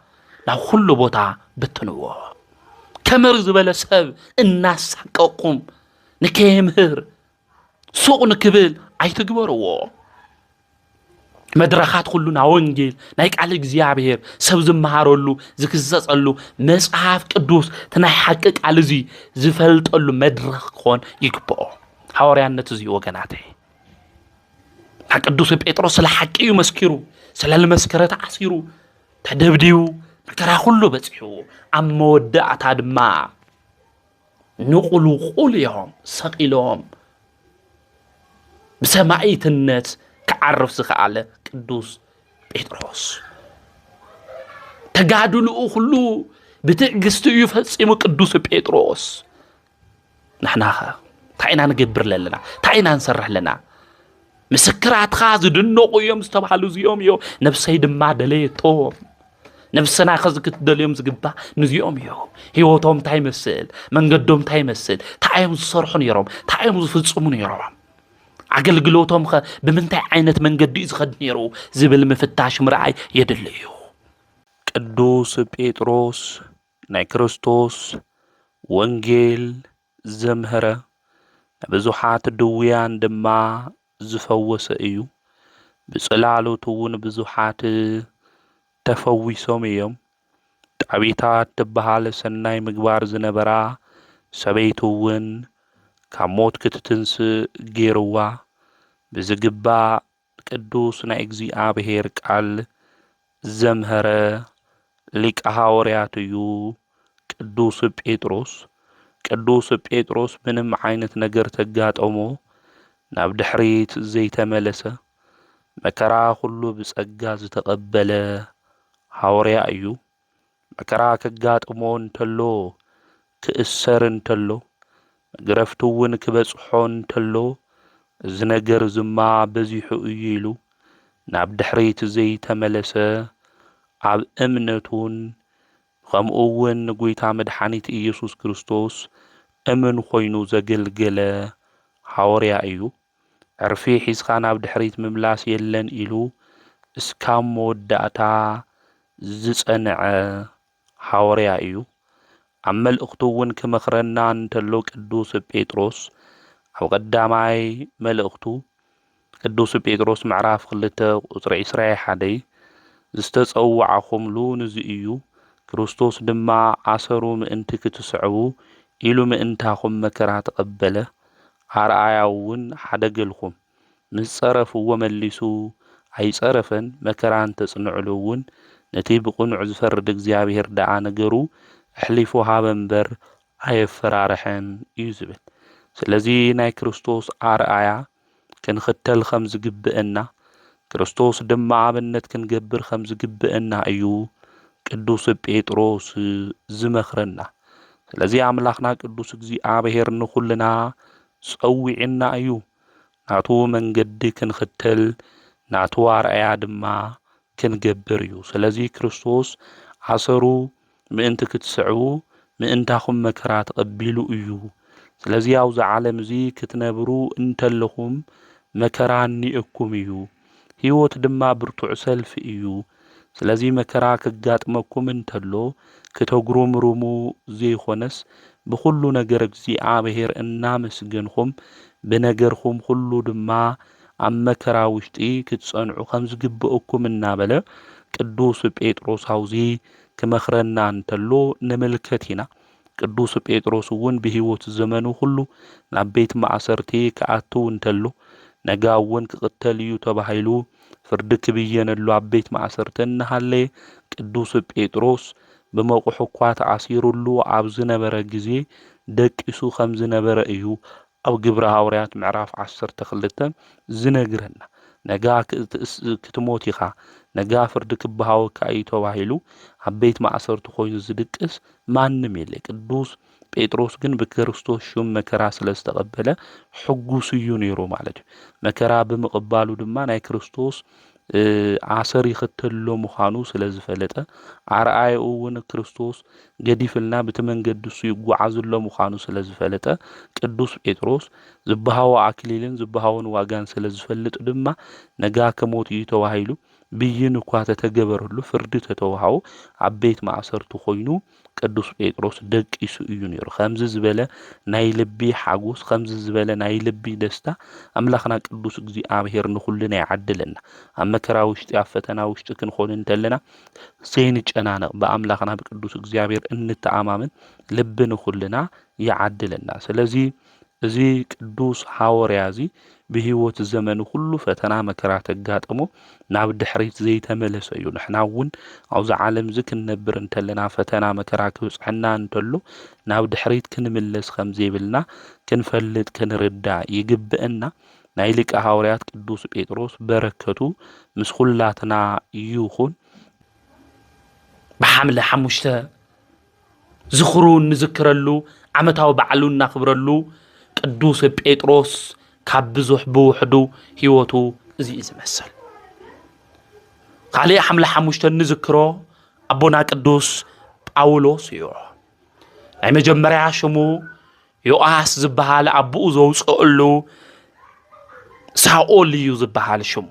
نا كل بوتا بتنوه كمر زبالة سب الناس حقوقهم نكيمهر سوق نكبل عيتقبروه مدرخات كلنا وانجيل نايك على እግዚአብሔር ሰብ ዝመሃረሉ ዝክዘጸሉ መጽሐፍ ቅዱስ ተናይ ሐቅቅ على ዚ ዝፈልጠሉ መድረኽ ኮን ይግባኦ ሐዋርያነት እዚ ወገናቴ ቅዱስ ጴጥሮስ ስለ ሐቅዩ መስኪሩ ስለ ለመስከረተ አሲሩ ተደብዲው መከራ ሁሉ በጽሑ አመወዳአታ ድማ ንቁሉ ቁልዮም ሰቂሎም በሰማይትነት كعرف سخالة قدوس بطرس تقادلو خلو بتقستو يفصيمو قدوس بطرس نحنا تاينا نقبر لنا تاينا نسرح لنا مسكرات خاز دنوقو يوم استبحالو زيوم يو نفسي دما دليتهم نفسنا خزكت دليوم زقبا نزيوم يو هيوتهم تايمسل منقدهم تايمسل تايم الصرحون يروم تايم الفلسمون يروم عقل قلوتهم بمنتع عينة منقد يزخد نيرو زبل مفتاش مرعي يدليو قدوس بيتروس ناي كريستوس وانجيل زمهرة بزوحات الدويان دما زفوس ايو بصلالو تون بزوحات تفويسوم ايوم تعبيتات تبهال سناي مقبار زنبرا سبيتون كاموت كتتنس جيروا بزقبا قدوس نا اكزي آبهير قال زمهرة ليك هاورياتيو قدوس بيتروس قدوس بيتروس منم عينت نجر تقاطمو ناب دحريت زي تملسه مكرا كله بصقا زتقبله حوريا ايو مكرا كقاطمو انتلو كእسر انتلو غرفتون كبصحون انتلو زنجر زما بزيحو ايلو ناب دحريت زي تملسه عب امنتون خمؤون نقويتا مدحانيت إيسوس كريستوس أمن خوينو زقلقلة حوريا ايو عرفي حيسخان عبد حريت مملاس يلن إلو اسكام موداتا زسانع حوريا ايو عمال اختوون كمخرنا انتلو قدوس بيتروس او قداماي ملأختو قدوس بيتروس معراف خلته قصري إسرائي حدي زستصوعكم لو نزي ايو كريستوس دما عصرو مئنت كتسعو إلو مئنتاكم مكرا تقبله عرآياون حدقلكم من صرف وملسو هاي صرفن مكران تصنعلوون نتيب قنع زفرد اكزيابير دعا نقرو احليفو هابنبر هاي فرارحن يزبل سلازي ناي كريستوس عرآيا كن ختل خمز قبئنا كريستوس دما عبنت كن قبر خمز قبئنا ايو قدوس بيتروس زمخرنا لذي عملاخنا قدوس اكزي آبهير نخلنا صوعنا ايو ناتو من قد كنختل ناتو عرأيا دما كنقبر يو سلذي كريستوس عصرو مئنت كتسعو مئنتاخم مكرات قبلو ايو سلذي عوز عالم زي كتنبرو انتلخم مكران نئكم ايو هيوت دما برتوع سلف ايو سلازي مكرا كقاطمكم انتلو كتغروم رومو زي خونس بخلو نجر اكزي آبهير انا مسجنكم بنجركم كلو دما عم مكرا وشتي كتصنعو خمز قبئكم النابلة قدوس بيتروس هاوزي كمخرنا انتلو نملكتنا قدوس بيتروس ون بهيوت الزمنو كلو نبيت معسرتي كأتو انتلو نقاون كقتليو تبهيلو فردك بيين اللو عبيت معسرتن هالي قدوس بيتروس بموقع حكوات عصير اللو عبزنا برقزي دك اسو خمزنا برقيو او قبرها وريات معراف عشر تخلتا زنقرنا نقا كتموتيخا نقا فردك بهاو كايتو وحيلو عبيت معسرتو خوين زدكس ما نميلي قدوس بيتروس جن بكريستوس شوم مكرا سلستقبله حقوس يونيرو مالتو مكرا بمقبالو دما ناي كريستوس عصر يختلو مخانو سلزفلته عرآي اون كريستوس قديفلنا بتمن قدسو يقعزلو مخانو سلزفلته قدوس بيتروس زبهاو عكليلن زبهاون واغان سلزفلت دما نقا كموت يتوهيلو بيين كواتا تقبرلو فرد تتوهاو عبيت معصرتو خوينو قدوس بيتروس دق يسو يونيرو خمز زبالة ناي لبي حاقوس خمز زبالة ناي لبي دستا أملاخنا قدوس اكزي آبهير نخلنا يعدلنا أما كرا وشتي عفتنا وشتي كنخول انتلنا سينج أنانا بأملاخنا بقدوس اكزي آبهير ان التعامامن لب نخلنا يعدلنا سلازي زي قدوس حاوريازي بهيوت الزمن كله فتنا مكرات قاطمو ناب دحريت زي تملس ايو نحناون عوز عالم زك نبر انتلنا فتنا مكراك وصحنا انتلو ناب دحريت كنملس خمزي بلنا كنفلد كنردا يقبئنا نايلك هاوريات قدوس بيتروس بركتو مسخلاتنا يوخون بحمل حمشته زخرون نذكرلو عمتاو بعلون نخبرلو قدوس بيتروس كابزوح بوحدو هيوتو زي زمسل خالي حمل حمشته نذكرو ኣቦና ቅዱስ ጳውሎስ እዩ ናይ መጀመርያ ሽሙ ዮአስ ዝበሃል ኣቦኡ ዘውፅአሉ ሳኦል እዩ ዝበሃል ሽሙ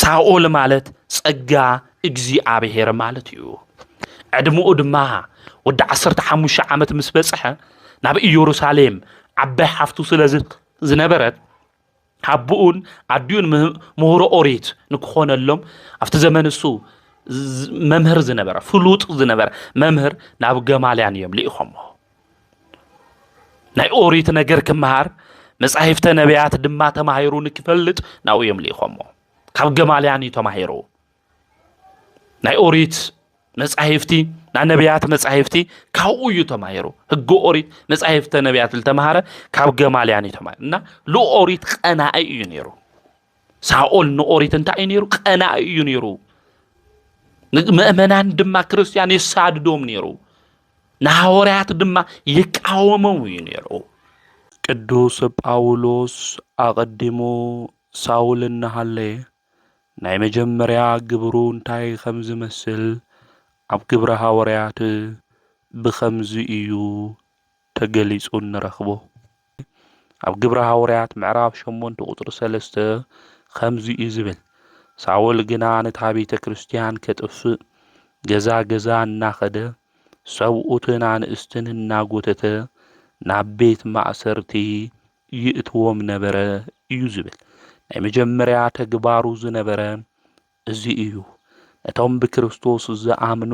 ሳኦል ማለት ጸጋ እግዚአብሔር ማለት እዩ ዕድሙኡ ድማ ወዲ 15 ዓመት ምስ በጽሐ ናብ ኢየሩሳሌም ዓባይ ሓፍቱ ስለ ዝነበረት ኣቦኡን ኣዲኡን ምሁሮ ኦሪት ንክኾነሎም ኣብቲ ዘመን እሱ መምህር ዝነበረ ፍሉጥ ዝነበረ መምህር ናብ ገማልያን እዮም ልኢኾሞ ናይ ኦሪት ነገር ክመሃር መጻሕፍተ ነቢያት ድማ ተማሂሩ ንክፈልጥ ናው እዮም ልኢኾሞ ካብ ገማልያን ተማሂሩ ናይ ኦሪት መጻሕፍቲ ናይ ነቢያት መጻሕፍቲ ካብኡ እዩ ተማሂሩ ሕጊ ኦሪት መጻሕፍተ ነቢያት ዝተማሃረ ካብ ገማልያን ተማሂሩ እና ለኦሪት ቀናኢ እዩ ነይሩ ሳኦል ንኦሪት እንታይ እዩ ነይሩ ቀናኢ እዩ ነይሩ ምእመናን ድማ ክርስቲያን ይሳድዶም ነይሩ ናሐዋርያት ድማ ይቃወመው እዩ ነይሩ ቅዱስ ጳውሎስ አቀዲሙ ሳውል እናሃለየ ናይ መጀመርያ ግብሩ እንታይ ከም ዝመስል ኣብ ግብረ ሐዋርያት ብኸምዚ እዩ ተገሊጹ ንረኽቦ ኣብ ግብረ ሐዋርያት ምዕራፍ 8 ቁጥሪ 3 ከምዚ እዩ ዝብል ሳውል ግና ነታ ቤተ ክርስቲያን ከጥፍእ ገዛ ገዛ እናኸደ ሰብኡትን አንእስትን እናጎተተ ናብ ቤት ማእሰርቲ ይእትዎም ነበረ እዩ ዝብል ናይ መጀመርያ ተግባሩ ዝነበረ እዚ እዩ እቶም ብክርስቶስ ዝኣምኑ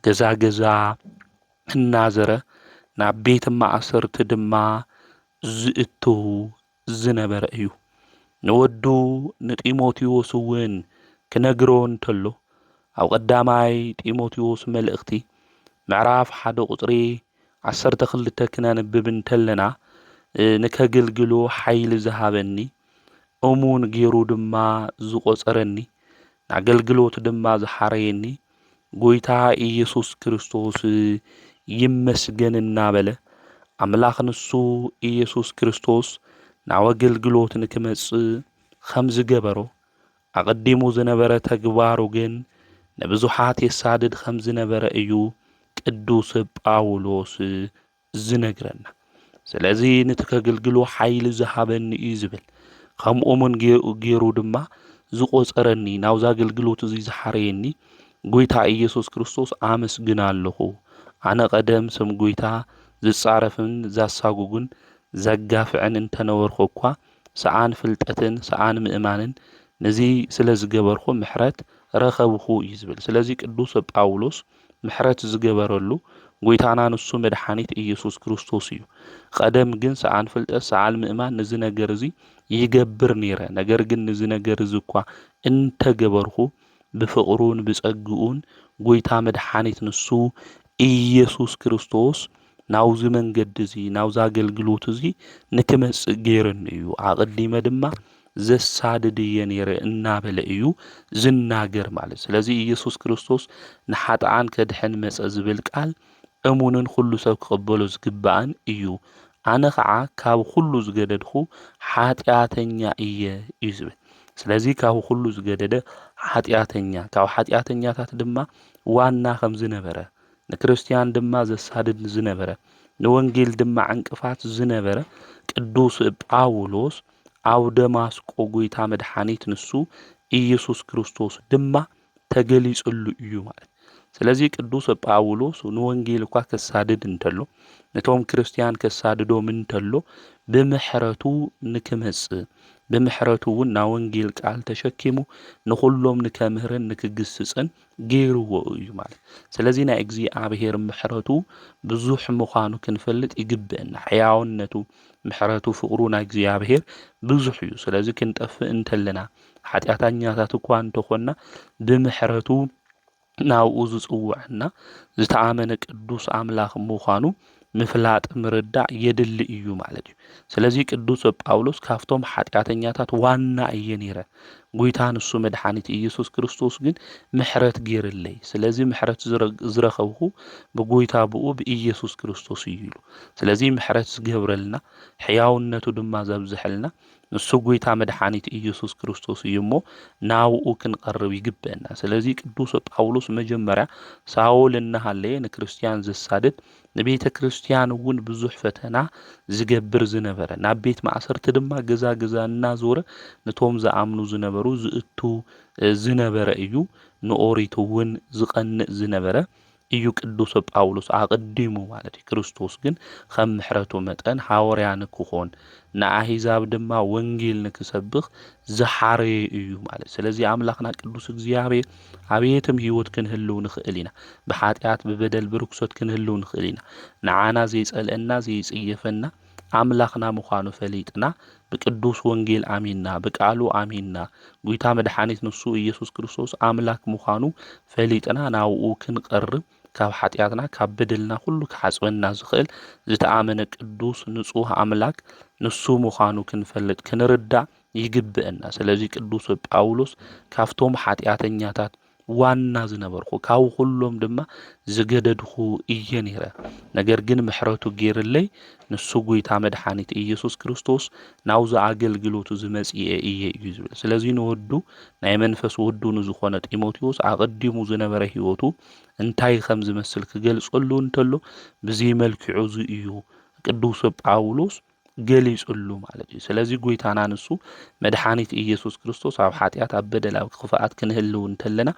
ገዛ ገዛ እናዘረ ናብ ቤት ማእሰርቲ ድማ ዝእቱ ዝነበረ እዩ ንወዱ ንጢሞቴዎስ እውን ክነግሮ እንተሎ ኣብ ቀዳማይ ጢሞቴዎስ መልእኽቲ ምዕራፍ 1 ቁጥሪ 12 ክነንብብ እንተለና ንከገልግሎ ሓይሊ ዝሃበኒ እሙን ገይሩ ድማ ዝቆፀረኒ ንኣገልግሎት ድማ ዝሓረየኒ ጎይታ ኢየሱስ ክርስቶስ ይመስገን እናበለ ኣምላኽ ንሱ ኢየሱስ ክርስቶስ ናብ ኣገልግሎት ንክመጽእ ከም ዝገበሮ ኣቀዲሙ ዝነበረ ተግባሩ ግን ንብዙሓት የሳድድ ከም ዝነበረ እዩ ቅዱስ ጳውሎስ ዝነግረና ስለዚ ንትከገልግሎ ሓይሊ ዝሃበኒ እዩ ዝብል ከምኡውን ገይሩ ድማ ዝቆፀረኒ ናብዛ ኣገልግሎት እዚ ዝሓረየኒ ጎይታ ኢየሱስ ክርስቶስ ኣመስግና ኣለኹ ኣነ ቀደም ስም ጎይታ ዝጻረፍን ዛሳጉጉን ዘጋፍዕን እንተነበርኩ እኳ ሰኣን ፍልጠትን ሰኣን ምእማንን ነዚ ስለ ዝገበርኩ ምሕረት ረኸብኹ እዩ ዝብል ስለዚ ቅዱስ ጳውሎስ ምሕረት ዝገበረሉ ጎይታና ንሱ መድሓኒት ኢየሱስ ክርስቶስ እዩ ቀደም ግን ሰኣን ፍልጠት ሰኣን ምእማን ነዚ ነገር እዚ ይገብር ነይረ ነገር ግን ነዚ ነገር እዚ እኳ እንተገበርኩ ብፍቅሩን ብጸግኡን ጎይታ መድሓኒት ንሱ ኢየሱስ ክርስቶስ ናውዚ መንገዲ እዚ ናውዛ አገልግሎት እዚ ንክመጽእ ገይረኒ እዩ ኣቀዲመ ድማ ዘሳድድ እየ ነይረ እናበለ እዩ ዝናገር ማለት ስለዚ ኢየሱስ ክርስቶስ ንሓጥኣን ከድሕን መጸ ዝብል ቃል እሙንን ኩሉ ሰብ ክቅበሎ ዝግባእን እዩ ኣነ ከዓ ካብ ኩሉ ዝገደድኹ ሓጢአተኛ እየ እዩ ዝብል ስለዚ ካብ ኩሉ ዝገደደ ሓጢአተኛ ካብ ሓጢአተኛታት ድማ ዋና ከም ዝነበረ ንክርስቲያን ድማ ዘሳድድ ዝነበረ ንወንጌል ድማ ዕንቅፋት ዝነበረ ቅዱስ ጳውሎስ ኣብ ደማስቆ ጎይታ መድሓኒት ንሱ ኢየሱስ ክርስቶስ ድማ ተገሊጹሉ እዩ ማለት ስለዚ ቅዱስ ጳውሎስ ንወንጌል እኳ ከሳድድ እንተሎ ነቶም ክርስቲያን ከሳድዶም እንተሎ ብምሕረቱ ንክመጽእ ብምሕረቱ እውን ና ወንጌል ቃል ተሸኪሙ ንኹሎም ንከምህርን ንክግስጽን ገይርዎ እዩ ማለት ስለዚ ናይ እግዚአብሔር ምሕረቱ ብዙሕ ምዃኑ ክንፈልጥ ይግብአና ሕያውነቱ ምሕረቱ ፍቅሩ ናይ እግዚአብሔር ብዙሕ እዩ ስለዚ ክንጠፍእ እንተለና ሓጢአተኛታት እኳ እንተኾና ብምሕረቱ ናብኡ ዝጽውዕና ዝተኣመነ ቅዱስ ኣምላኽ ምዃኑ ምፍላጥ ምርዳእ የድሊ እዩ ማለት እዩ ስለዚ ቅዱስ ጳውሎስ ካፍቶም ሓጢአተኛታት ዋና እየ ነይረ ጎይታ ንሱ መድሓኒት ኢየሱስ ክርስቶስ ግን ምሕረት ገይርለይ ስለዚ ምሕረት ዝረኸብኹ ብጎይታ ብኡ ብኢየሱስ ክርስቶስ እዩ ኢሉ ስለዚ ምሕረት ዝገብረልና ሕያውነቱ ድማ ዘብዝሐልና نسو قويتا مدحانيت إيسوس كريستوس يمو ناو كنقرب يقبئنا سلازي قدوس باولوس مجمرة ساول إنها لين كريستيان زسادت نبيت كريستيان ون بزح فتنا زقبر زنبرة نابيت معصر تدما قزا النازورة نتوم زعامنو زنبرو زئتو زنبرة إيو نوريتو ون زقن زنبرة إيو قدوس باولوس عقديمو مالتي كريستوس جن خم محرتو متن حاوريان كوخون نعهيزاب دما ونجيل نكسبخ زحاري إيو مالت سلازي عملاقنا قدوس እግዚአብሔር عبيتم هيوت كنهلو نخقلينا بحاتيات ببدل بروكسوت كنهلو نخقلينا نعانا زي يسألنا زي يسيفنا عملاقنا مخانو فليتنا بقدوس ونجيل آميننا بقالو آميننا قويتا مدحانيت نسو إيسوس كريستوس عملاق مخانو فليتنا ناوو كنقرب كاب حاتياتنا كاب بدلنا كله كحاسونا زخيل زتآمن قدوس نسوه عملاق نسو مخانو كنفلت كنردع يقبئنا سلازي قدوس باولوس كافتوم حاتياتنياتات وانا زنبرخو كاو كلهم دما زقددخو إيانيرا نقرقن محراتو غير اللي نسو قويتا مدحانيت إيسوس كريستوس ناوز عاقل قلوتو زمس إيه يزبل سلازي نودو نايمنفس ودو نزخونة إيموتيوس عقديمو زنبره هيوتو انتاي خمز مسل كجلس قلو انتلو بزي ملك عزو إيو قدوس باولوس جليس قلو مالتي سلازي قويتانا نسو مدحانيت إيسوس كريستوس عب حاتيات عبدال أو خفاءات كنهلو انتلنا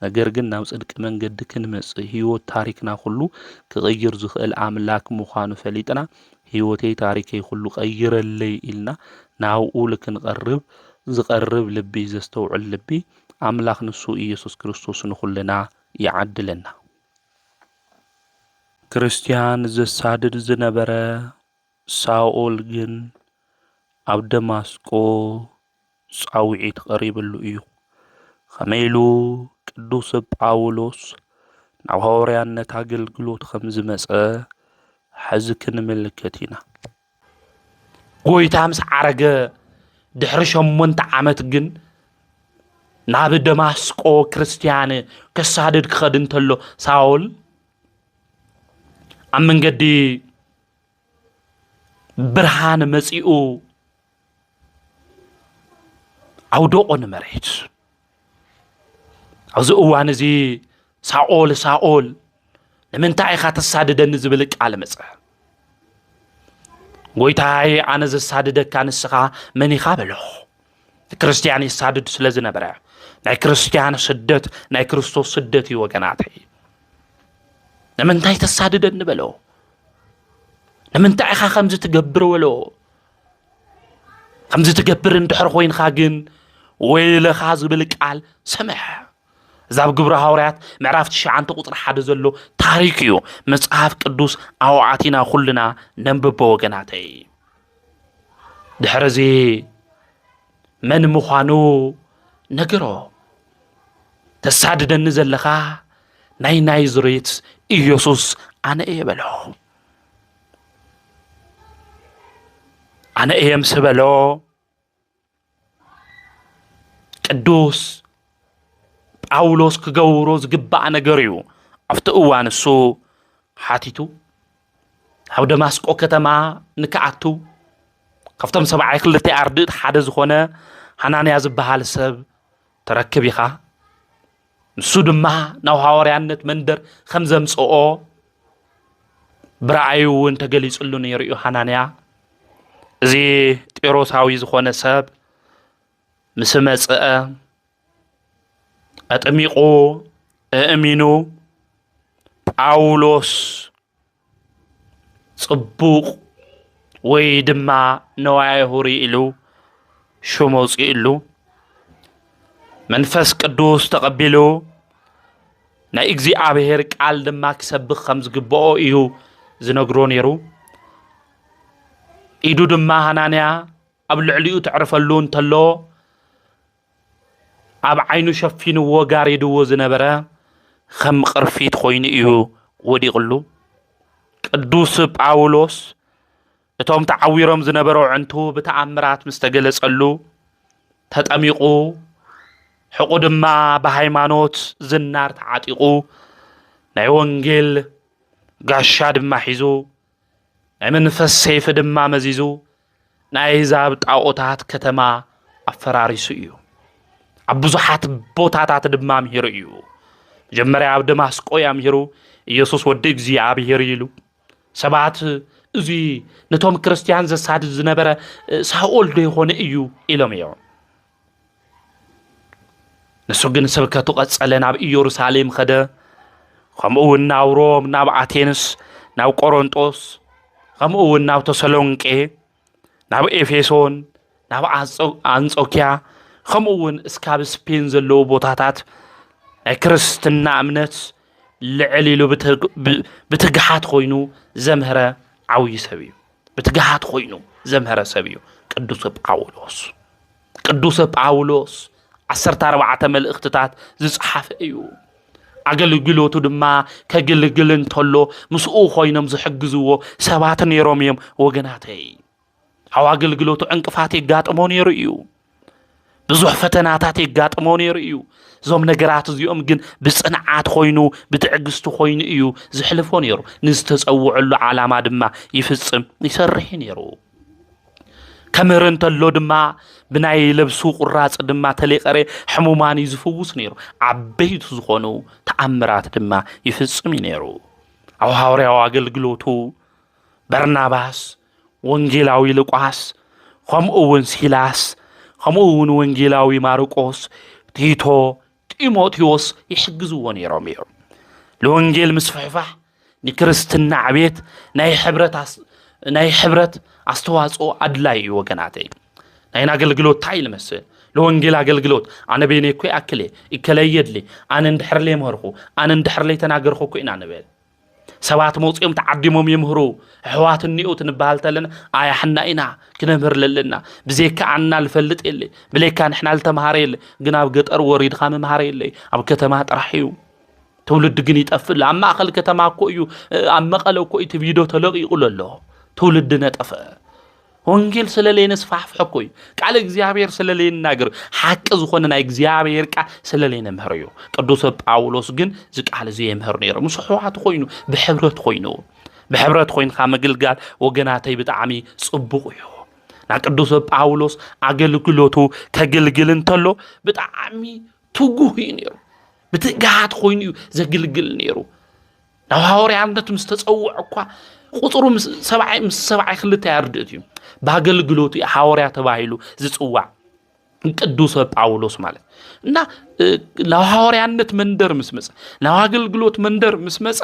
نقرقن ناوز انك من قد كنمس هيو تاريخنا خلو كغير زخيل عملاك مخانو فليتنا هيو تي تاريخي خلو غير اللي إلنا ناو أولك نقرب زقرب لبي زستوع اللبي عملاك نسو إيسوس كريستوس نخلنا يعدلنا كريستيان زسادد زنبرة ساول جن أب دماسكو صاوعيت قريب اللو إيو خميلو قدوس باولوس ناو هوريان نتاقل قلوت خمز مسأة حزكن ملكتنا قوي تامس عرقة دحرشم منت عامت جن ناب دماسكو كريستيان كسادد خدن تلو ساول أمن قدي برهان مسيئو عودو مريت عزقو وانزي ساول لمن تايخا تساددن زبلك على مسح قويتاي أنا زساددك كان السخا مني خابلو كريستياني سادد سلازنا برا ناي كريستيان سدت ناي كريستوس سدتي وقناتي لمن تاي تساددن بلو لمن تايخا خمزة تقبر ولو خمزة تقبر اندحر خوين خاقن ويلا خاز بلك عال سمح زاب قبر هاوريات معرفت شعان تقطر حد زلو تاريكيو مصحف قدوس أوعاتنا كلنا ننبب وقناتي دحرزي من مخانو نقرو تسادد النزل لخا ناي زريت إيسوس أنا إيه بلو أنا إيه مسبلو قدوس باولوس كغوروز قبع نقريو أفتقوا عن السو حاتيتو هاو دماسكو كتما نكعتو خفتم سبعي خلتي أردت حدث خونا حناني أزبها لسب تركب يخا نسو دما ناو هاوريانت مندر خمزة مسؤو برعيو وانت قليس قلون يريو حنانيا زي تيروس هاوي زخونا سب مسمس أتميقو أمينو باولوس صبوق ويدما نوعي هوري إلو شموز إلو منفس قدوس تقبلو نا إكزي عبهيرك عال دما كسب خمس قبو إيو زنقرون يرو إيدو دما هنانيا قبل عليو تعرف اللون تلو أب عينو شفينو وقاري دو زنبرا خم قرفيت خوين إيو ودي قلو قدوس باولوس اتوم تعويرم زنبرو عنتو بتعمرات مستقلس قلو تتأميقو حقو دما بهايمانوت زنار تعاتيقو ناي ونجل قاشا دما حيزو ناي منفس سيف دما مزيزو ናይዛብ ጣዖታት ከተማ ኣፈራሪሱ እዩ ኣብ ብዙሓት ቦታታት ድማ ምሂሩ እዩ መጀመርያ ኣብ ደማስቆ ያምሂሩ ኢየሱስ ወዲ እግዚአብሔር ኢሉ ሰባት እዚ ነቶም ክርስቲያን ዘሳድድ ዝነበረ ሳኦል ዶ ይኾነ እዩ ኢሎም እዮም ንሱ ግን ስብከቱ ቀጸለ ናብ ኢየሩሳሌም ኸደ ከምኡውን ናብ ሮም ናብ ኣቴንስ ናብ ቆሮንጦስ ከምኡውን ናብ ተሰሎንቄ ናብ ኤፌሶን ናብ አንጾኪያ ከምኡውን እስካብ ስፔን ዘለዎ ቦታታት ናይ ክርስትና እምነት ልዕል ኢሉ ብትግሓት ኮይኑ ዘምህረ ዓብይ ሰብ እዩ ብትግሓት ኮይኑ ዘምህረ ሰብ እዩ ቅዱስ ጳውሎስ 14 መልእኽትታት ዝጽሓፈ እዩ ኣገልግሎቱ ድማ ከገልግል እንተሎ ምስኡ ኮይኖም ዝሕግዝዎ ሰባት ነይሮም እዮም ወገናተይ ኣብ ኣገልግሎቱ ዕንቅፋት ይጋጥሞ ነይሩ እዩ ብዙሕ ፈተናታት ይጋጥሞ ነይሩ እዩ ዞም ነገራት እዚኦም ግን ብጽንዓት ኮይኑ ብትዕግስቱ ኮይኑ እዩ ዝሕልፎ ነይሩ ንዝተጸውዐሉ ዓላማ ድማ ይፍጽም ይሰርሕ ነይሩ ከመረንተሎ ድማ ብናይ ለብሱ ቁራጽ ድማ ተሌቀረ ሕሙማን ይዝፍውስ ነይሩ ዓበይቱ ዝኾኑ ተኣምራት ድማ ይፍጽም ነይሩ ኣብ ሐዋርያዊ አገልግሎቱ በርናባስ ወንጌላዊ ሉቃስ ከምኡውን ሲላስ ከምኡውን ወንጌላዊ ማርቆስ ቲቶ ጢሞቴዎስ ይሕግዝዎ ነይሮም እዮም ለወንጌል ምስፍሕፋሕ ንክርስትና ዕቤት ናይ ሕብረት አስተዋጽኦ አድላይ ወገናተይ ናይና አገልግሎት ታይል መስል ለወንጌል አገልግሎት አነ በኔ እኮ አክለ ይከለየድሊ አነ እንድሕር ለይ መርኹ አነ እንድሕር ለይ ተናገርኹ እኮ ኢና ንበል ሰባት መውጽኦም ተዓዲሞም ይምህሩ ሕዋት ንኡት ንባል ተለና አያሕና ኢና ክነምህር ለለና ብዘይካ አና ልፈልጥ የለ ብለይካ ንሕና ልተማሃረ የለ ግን ኣብ ገጠር ወሪድኻ መምሃረ የለ ኣብ ከተማ ጥራሕ እዩ ትውልድ ግን ይጠፍል ኣብ ማእኸል ከተማ እኮ እዩ ኣብ መቐለ እኮ እቲ ቪድዮ ተለቂቁ ኣሎ ትውልድ ነጠፈ ወንጌል ስለለይ ነስፋሕፍሕ እኮ እዩ ቃል እግዚአብሔር ስለለይ ናገር ሓቂ ዝኾነ ናይ እግዚአብሔር ቃል ስለለይ ነምህር እዩ ቅዱስ ጳውሎስ ግን ዝቃል እዚ የምህር ነይሩ ምስ ሕዋት ኮይኑ ብሕብረት ኮይንካ ምግልጋል ወገናተይ ብጣዕሚ ጽቡቕ እዩ ና ቅዱስ ጳውሎስ አገልግሎቱ ከገልግል እንተሎ ብጣዕሚ ትጉህ እዩ ነይሩ ብትግሃት ኮይኑ ዘገልግል ነይሩ ናብ ሐዋርያነት ምስ ተጸውዕ እኳ ቁጥሩ ሰብዓይ ክልተ ያርድእት እዩ ባገልግሎቱ ሐዋርያ ተባሂሉ ዝጽዋዕ ቅዱስ ጳውሎስ ማለት እና ናብ ሐዋርያነት መንደር ምስመጽ ናብ አገልግሎት መንደር ምስመጽ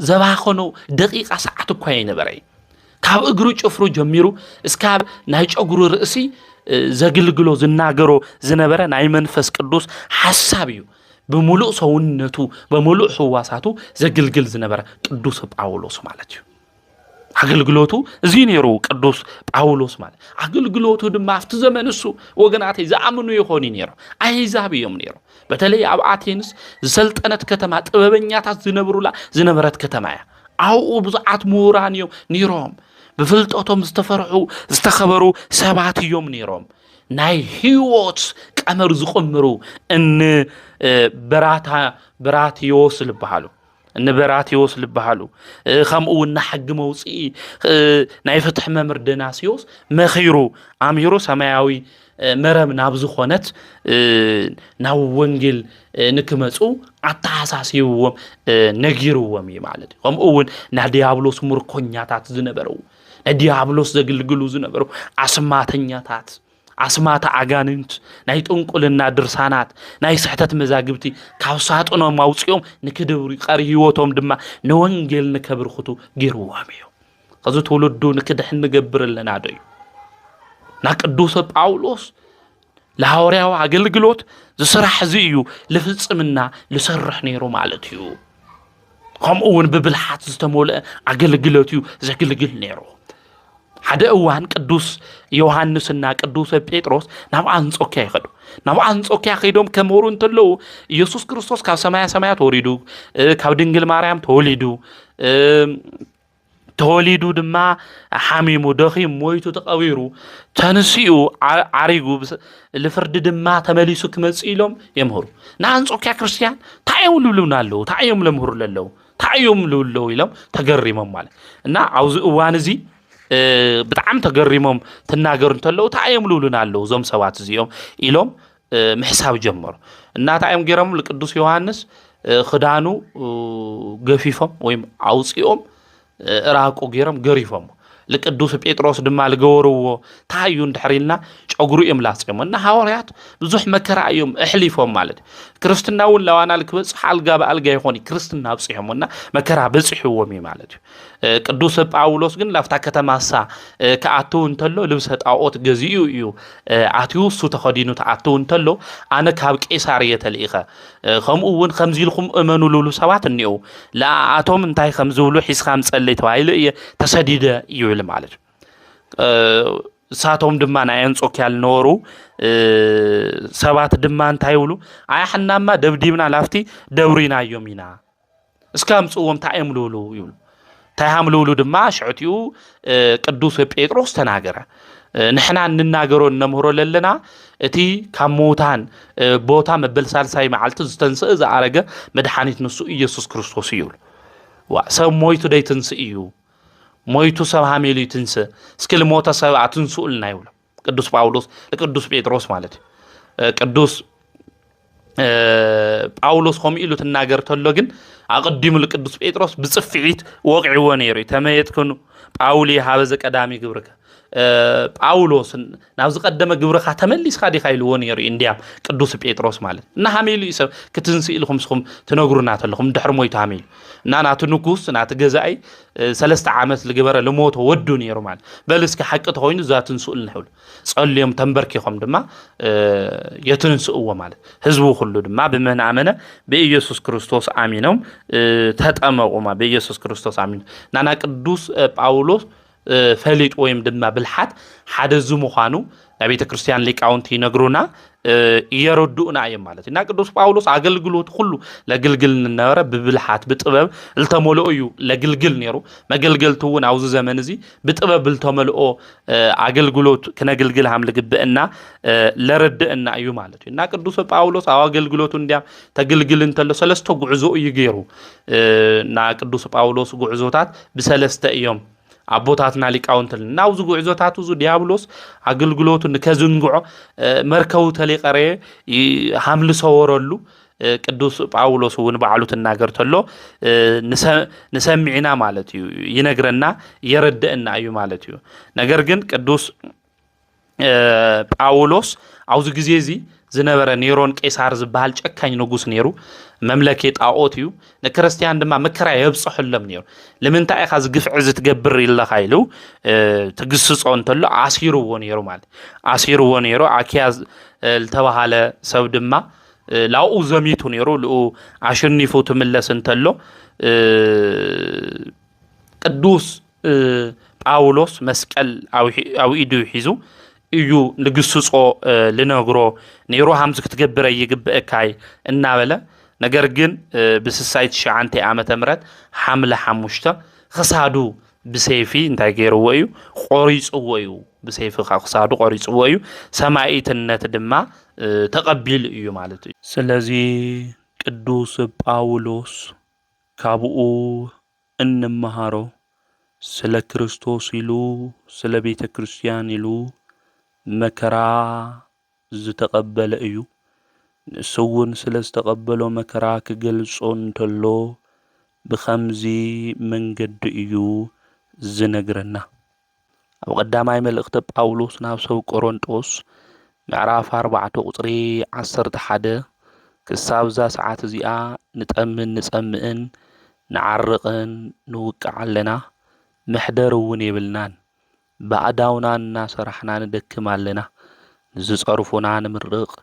ዘባኸኖ ደቂቃ ሰዓት እኳ ይነበረይ ካብ እግሩ ጭፍሩ ጀሚሩ እስካብ ናይ ጨጉሩ ርእሲ ዘገልግሎ ዝናገሮ ዝነበረ ናይ መንፈስ ቅዱስ ሐሳብ እዩ بملؤ ሰውነቱ በሙሉእ ሕዋሳቱ ዘገልግል ዝነበረ ቅዱስ ጳውሎስ ማለት እዩ አገልግሎቱ እዚ ነይሩ ቅዱስ ጳውሎስ ማለት አገልግሎቱ ድማ after ዘመንሱ ወገናተይ ዘአምኑ ይሆን ነይሩ አይዛብ እዮም ነይሩ በተለይ ኣብ አቴንስ ዝሰልጠነት ከተማ ጥበበኛታት ዝነበረት ከተማ ያ አው ብዙዓት ምሁራን እዮም ነይሮም ብፍልጦቶም ዝተፈርሑ ዝተኸበሩ ሰባት እዮም ነይሮም ናይ ህይወት ቀመር ዝቆምሩ እን በራቲዮስ ልበሃሉ ከምኡውን ሓግ መውፂ ናይ ፍትሕ መምር ደናስዮስ መኺሩ ኣምሂሩ ሰማያዊ መረብ ናብ ዝኾነት ናብ ወንጌል ንክመጹ ኣተሓሳሲብዎም ነጊርዎም ማለት ከምኡውን ና ዲያብሎስ ሙርኮኛታት ዝነበሩ ዲያብሎስ ዘገልግሉ ዝነበሩ ኣስማተኛታት አስማታ አጋንንት ናይ ጥንቁልና ድርሳናት ናይ ስሕተት መዛግብቲ ካብ ሳጥኖም አውጽኦም ንክድብሩ ቀሪ ህይወቶም ድማ ንወንጌል ንከብርኽቱ ጌርዎም እዩ ከዚ ትውልዱ ንክድሕ ንገብርለና ደዩ ና ቅዱስ ጳውሎስ ለሐዋርያው አገልግሎት ዝስራሕ እዚ እዩ ለፍጽምና ለሰርሕ ነይሩ ማለት እዩ ከምኡውን ብብልሓት ዝተሞልአ አገልግሎት እዩ ዘገልግል ነይሩ ሓደ እዋን ቅዱስ ዮሐንስና ቅዱስ ጴጥሮስ ናብ አንጾኪያ ይኸዱ ናብ አንጾኪያ ኸይዶም ከመሩ እንተለው ኢየሱስ ክርስቶስ ካብ ሰማያ ተወሊዱ ካብ ድንግል ማርያም ተወሊዱ ድማ ሓሚሙ ደኺም ሞይቱ ተቀቢሩ ተንሲኡ ዓሪጉ ለፍርድ ድማ ተመሊሱ ክመጽእ ኢሎም የምህሩ ና አንጾኪያ ክርስቲያን ታዮም ልብሉናለው ታዮም ለምህሩ ለለው ታዮም ልብለው ኢሎም ተገሪሞም ማለት እና አውዝ እዋን እዚ ብጣዕሚ ተገሪሞም ትናገሩ እንተለው ታዮም ልብሉና ኣለው እዞም ሰባት እዚኦም ኢሎም ምሕሳብ ጀመሩ እና ታዮም ገይሮም ለቅዱስ ዮሐንስ ክዳኑ ገፊፎም ወይም አውጽኦም ራቆ ገይሮም ገሪፎም ለቅዱስ ጴጥሮስ ድማ ለገወርዎ ታዩ እንድሕሪልና ጨጉሩ ይምላጽም እና ሐዋርያት ብዙሕ መከራ እዮም እሕሊፎም ማለት ክርስትናውን ለዋና ልክበጽ አልጋ በአልጋ ይሆን ክርስትና አብጽሕሞና መከራ በጽሕዎም ማለት ቅዱስ ጳውሎስ ግን ላፍታ ከተማሳ ከአቶ እንተሎ ልብሰ ጣዖት ገዚኡ እዩ አትዩሱ ተኸዲኑ ተአቶ እንተሎ አነ ካብ ቄሳር የተልኢኸ ከምኡውን ከምዚልኩም እመኑ ልብሉ ሰባት እንየው ለአቶም እንታይ ከምዝብሉ ሒስኻም ጸለይ ተባይሉ ተሰዲደ ይብል ማለት ሳቶም ድማ ናይ አንጾኪያ ልነበሩ ሰባት ድማ እንታይ ይብሉ አያሕናማ ደብዲብና ላፍቲ ደብሪናዮም ኢና እስካምጽዎም ታየምሉሉ ይብሉ ታይሃምሉሉ ድማ ሽዕቲኡ ቅዱስ ጴጥሮስ ተናገረ ንሕና እንናገሮ እነምህሮ ለለና እቲ ካብ ሞታን ቦታ መበል ሳልሳይ መዓልቲ ዝተንስእ ዝኣረገ መድኃኒት ንሱ ኢየሱስ ክርስቶስ እዩ ሰብ ሞይቱ ደይትንስ እዩ ሞይቱ ሰብ ሃሜሉ ይትንስ እስክል ሞታ ሰብ አትንሱልና ይብሉ ቅዱስ ጳውሎስ ለቅዱስ ጴጥሮስ ማለት ቅዱስ ጳውሎስ ከምኢሉ ተናገር ተሎ ግን አቀዲሙ ለቅዱስ ጴጥሮስ ብጽፍዒት ወቅዕዎ ነይሩ ተመየጥከኑ ጳውሊ ሃበዘ ቀዳሚ ግብርከ ጳውሎስ ናብዝ ቀደመ ግብረኻ ተመሊስካ ዲኻ ኢልዎ ነይሩ እንዲያም ቅዱስ ጴጥሮስ ማለት እና ሃሜሉ ይሰብ ክትንስእ ኢልኩም ስኹም ትነግሩና ተለኹም ድሕር ሞይቱ ሃሜሉ እና ናቱ ንጉስ ናቱ ገዛይ 3 ዓመት ዝገበረ ለሞቶ ወዱ ነይሩ ማለት በልስኪ ሓቂ ተኮይኑ ዛትንስኡልና ይብሉ ጸልዮም ተንበርኪኾም ድማ የትንስኡዎ ማለት ህዝቡ ሁሉ ድማ በመናመነ በኢየሱስ ክርስቶስ አሚኖም ተጠመቁማ በኢየሱስ ክርስቶስ አሚን ናና ቅዱስ ጳውሎስ ፈሊጥ ወይም ድማ ብልሓት ሓደ ዝምዃኑ ቤተ ክርስቲያን ሊቃውንቲ ይነግሩና ይረዱና እዮም ማለት እና ቅዱስ ጳውሎስ አገልግሎት ሁሉ ለግልግል ነበረ በብልሓት በጥበብ ልተመልኦ እዩ ለግልግል ነይሩ መገልገልቱውን አውዝ ዘመን እዚ በጥበብ ልተመልኦ አገልግሎት ከነግልግል ሃም ለግብእና ለረድእና እዩ ማለት እና ቅዱስ ጳውሎስ አገልግሎቱ እንዲያም ተግልግል እንተሎ ሰለስተ ጉዕዞ እዩ ገይሩ እና ቅዱስ ጳውሎስ ጉዕዞታት በሰለስተ እዮም አቦታትና ሊቃውንትን ናው ጉዕዞታቱ ዙ ዲያብሎስ አገልግሎቱ ከዝንግዖ መርከው ተሊቀረ ሐምል ሰወረሉ ቅዱስ ጳውሎስ ወን በዓሉ ተናገር ተሎ ንሰምዒና ማለት እዩ ይነግረና ይረድእና እዩ ማለት እዩ ነገር ግን ቅዱስ ጳውሎስ አውዝ ጊዜ እዚ ዝነበረ ኔሮን ቄሳር ዝበሃል ጨካኝ ንጉስ ነይሩ መምለኬ ጣዖት እዩ ንክርስቲያን ድማ መከራ የብጽሕሎም ነይሩ ለምንታይ ኢኻ ዝግፍዕ ዝትገብር ኢለኻ ኢሉ ትግስጾ እንተሎ አሲሩዎ ነይሩ ማለት አሲሩዎ ነይሩ አኪያዝ ልተባሃለ ሰብ ድማ ላኡ ዘሚቱ ነይሩ ልኡ አሽኒፉ ትምለስ እንተሎ ቅዱስ ጳውሎስ መስቀል አው ኢዱ ሒዙ እዩ ንግስጾ ልነግሮ ነይሩ ሃምዝ ክትገብረ ይግብእካይ እናበለ ነገር ግን በ69 ዓመተ ምህረት ሐምለ 5 خሳዱ ብሰይፊ እንታይ ገይርዎ እዩ ቆሪጽዎ እዩ ብሰይፊ خሳዱ ቆሪጽዎ እዩ ሰማይትነት ድማ ተቀቢል እዩ ማለት እዩ ስለዚ ቅዱስ ጳውሎስ ካብኡ እንመሃሮ ስለ ክርስቶስ ኢሉ ስለ ቤተ ክርስቲያን ኢሉ መከራ ዝተቀበለ እዩ ንስውን ስለ ዝተቀበሎ መከራ ክገልጾ እንተሎ ብኸምዚ መንገዲ እዩ ዝነግረና ኣብ ቀዳማይ መልእኽቲ ጳውሎስ ናብ ሰብ ቆሮንጦስ ምዕራፍ 4 ቁጽሪ 11 ክሳብ ዛ ሰዓት እዚኣ ንጸምእን ንዓርቕን ንውቅዓለና ምሕደር እውን ይብልናን ባዕዳውናና ሰራሕና ንደክም ኣለና ንዝጸርፉና ንምርቕ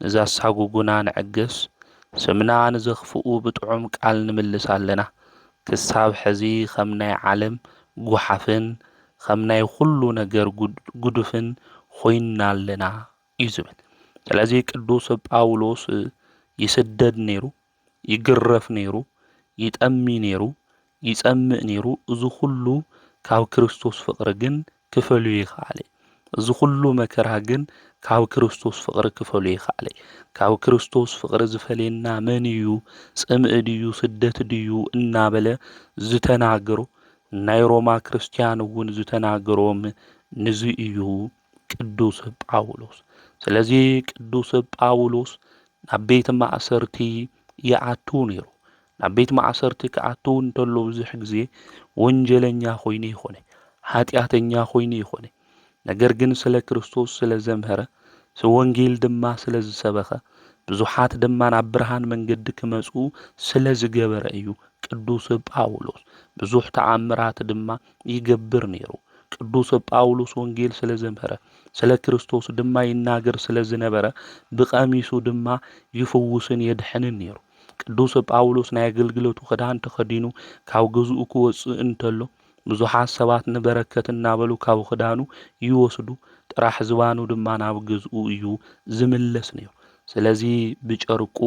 ንዛሳጉጉና ንዕግስ ስምና ንዘኽፍኡ ብጥዑም ቃል ንምልስ ኣለና ክሳብ ሕዚ ከም ናይ ዓለም ጉሓፍን ከም ናይ ኩሉ ነገር ጉዱፍን ኮይና ኣለና እዩ ዝብል ስለዚ ቅዱስ ጳውሎስ ይስደድ ነይሩ ይግረፍ ነይሩ ይጠሚ ነይሩ ይጸምእ ነይሩ እዚ ሁሉ ካብ ክርስቶስ ፍቅሪ ግን ክፈሉ ይኻለ እዚ ሁሉ መከራ ግን ካብ ክርስቶስ ፍቅሪ ክፈሉ ይኻለ ካብ ክርስቶስ ፍቅሪ ዝፈልየና መን እዩ ጽምእ ድዩ ስደት ድዩ እናበለ ዝተናገሩ ናይ ሮማ ክርስቲያን እውን ዝተናገሮም ንዚ እዩ ቅዱስ ጳውሎስ። ስለዚ ቅዱስ ጳውሎስ ናብ ቤት ማእሰርቲ ይኣቱ ነይሩ። ናብ ቤት ማእሰርቲ ክኣቱ እንተሎ ብዙሕ ግዜ ወንጀለኛ ኮይኑ ይኾነ፣ ኃጢአተኛ ኮይኑ ይኾነ። ነገር ግን ስለ ክርስቶስ ስለ ዘምሃረ ወንጌል ድማ ስለ ዝሰበኸ ብዙሓት ድማ ናብ ብርሃን መንገዲ ክመፁ ስለ ዝገበረ እዩ ቅዱስ ጳውሎስ ብዙሕ ተኣምራት ድማ ይገብር ነይሩ። ቅዱስ ጳውሎስ ወንጌል ስለ ዘምሃረ ስለ ክርስቶስ ድማ ይናገር ስለ ዝነበረ ብቐሚሱ ድማ ይፍውስን የድሕንን ነይሩ። ቅዱስ ጳውሎስ ናይ አገልግሎቱ ክዳን ተኸዲኑ ካብ ገዝኡ ክወፅእ እንተሎ ብዙሓት ሰባት ንበረከት እናበሉ ካብ ክዳኑ ይወስዱ፣ ጥራሕ ዝባኑ ድማ ናብ ገዝኡ እዩ ዝምለስ ነይሩ። ስለዚ ብጨርቁ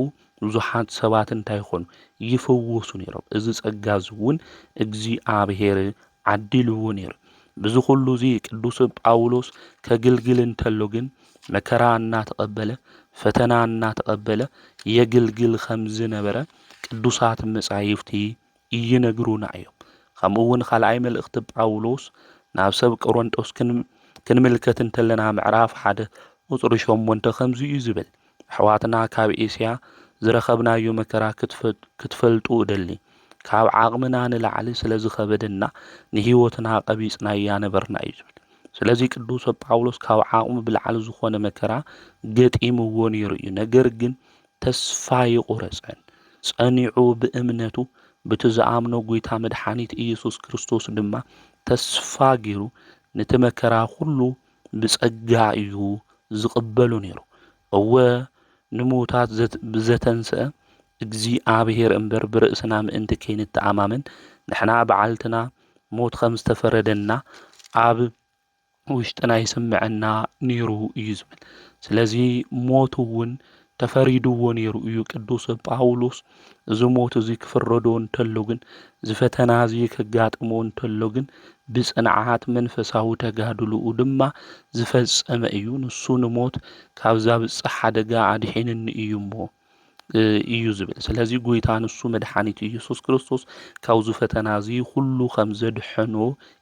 ብዙሓት ሰባት እንታይ ይኾኑ ይፍወሱ ነይሮም። እዚ ጸጋ እውን እግዚአብሔር ዓዲልዎ ነይሩ። ብዙ ኩሉ እዚ ቅዱስ ጳውሎስ ከግልግል እንተሎ ግን መከራ እናተቐበለ ፈተና እናተቐበለ የግልግል ከም ዝነበረ ቅዱሳት መጻሕፍቲ ይነግሩና እዮም። ከምኡውን ካልኣይ መልእኽቲ ጳውሎስ ናብ ሰብ ቆሮንጦስ ክንምልከት እንተለና ምዕራፍ 1 ቁጽሪ 8 ከምዚ እዩ ዝብል ኣሕዋትና ካብ ኤስያ ዝረኸብናዮ መከራ ክትፈልጡ እደሊ ካብ ዓቕምና ንላዕሊ ስለ ዝኸበደና ንህይወትና ቀቢጽና ያነበርና እዩ ዝብል። ስለዚ ቅዱስ ጳውሎስ ካብ ዓቕሙ ብላዕሊ ዝኾነ መከራ ገጢምዎ ነይሩ እዩ። ነገር ግን ተስፋ ይቁረፀን ጸኒዑ ብእምነቱ በቲ ዝኣምኖ ጐይታ መድኃኒት ኢየሱስ ክርስቶስ ድማ ተስፋ ገይሩ ነቲ መከራ ኩሉ ብጸጋ እዩ ዝቕበሉ ነይሩ። እወ ንሞታት ብዘተንስአ እግዚአብሔር እምበር ብርእስና ምእንቲ ከይንተኣማምን ንሕና በዓልትና ሞት ከም ዝተፈረደና ኣብ ውሽጥና ይስምዐና ነይሩ እዩ ዝብል። ስለዚ ሞት እውን ተፈሪድዎ ነይሩ እዩ ቅዱስ ጳውሎስ። እዚ ሞት እዚ ክፍረዶ እንተሎ ግን ዝፈተና እዚ ከጋጥሞ እንተሎ ግን ብጽንዓት መንፈሳዊ ተጋድልኡ ድማ ዝፈጸመ እዩ። ንሱ ንሞት ካብዛ ብፅሕ ሓደጋ ኣድሒንኒ እዩ እሞ እዩ ዝብል። ስለዚ ጐይታ ንሱ መድኃኒት ኢየሱስ ክርስቶስ ካብዚ ፈተና እዚ ኩሉ ከም ዘድሐኖ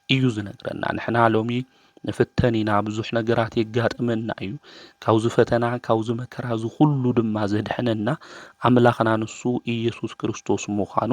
እዩ ዝነግረና። ንሕና ሎሚ ንፍተን ኢና፣ ብዙሕ ነገራት የጋጥመና እዩ። ካብዚ ፈተና ካብዚ መከራ እዚ ኩሉ ድማ ዘድሐነና ኣምላኽና ንሱ ኢየሱስ ክርስቶስ ምዃኑ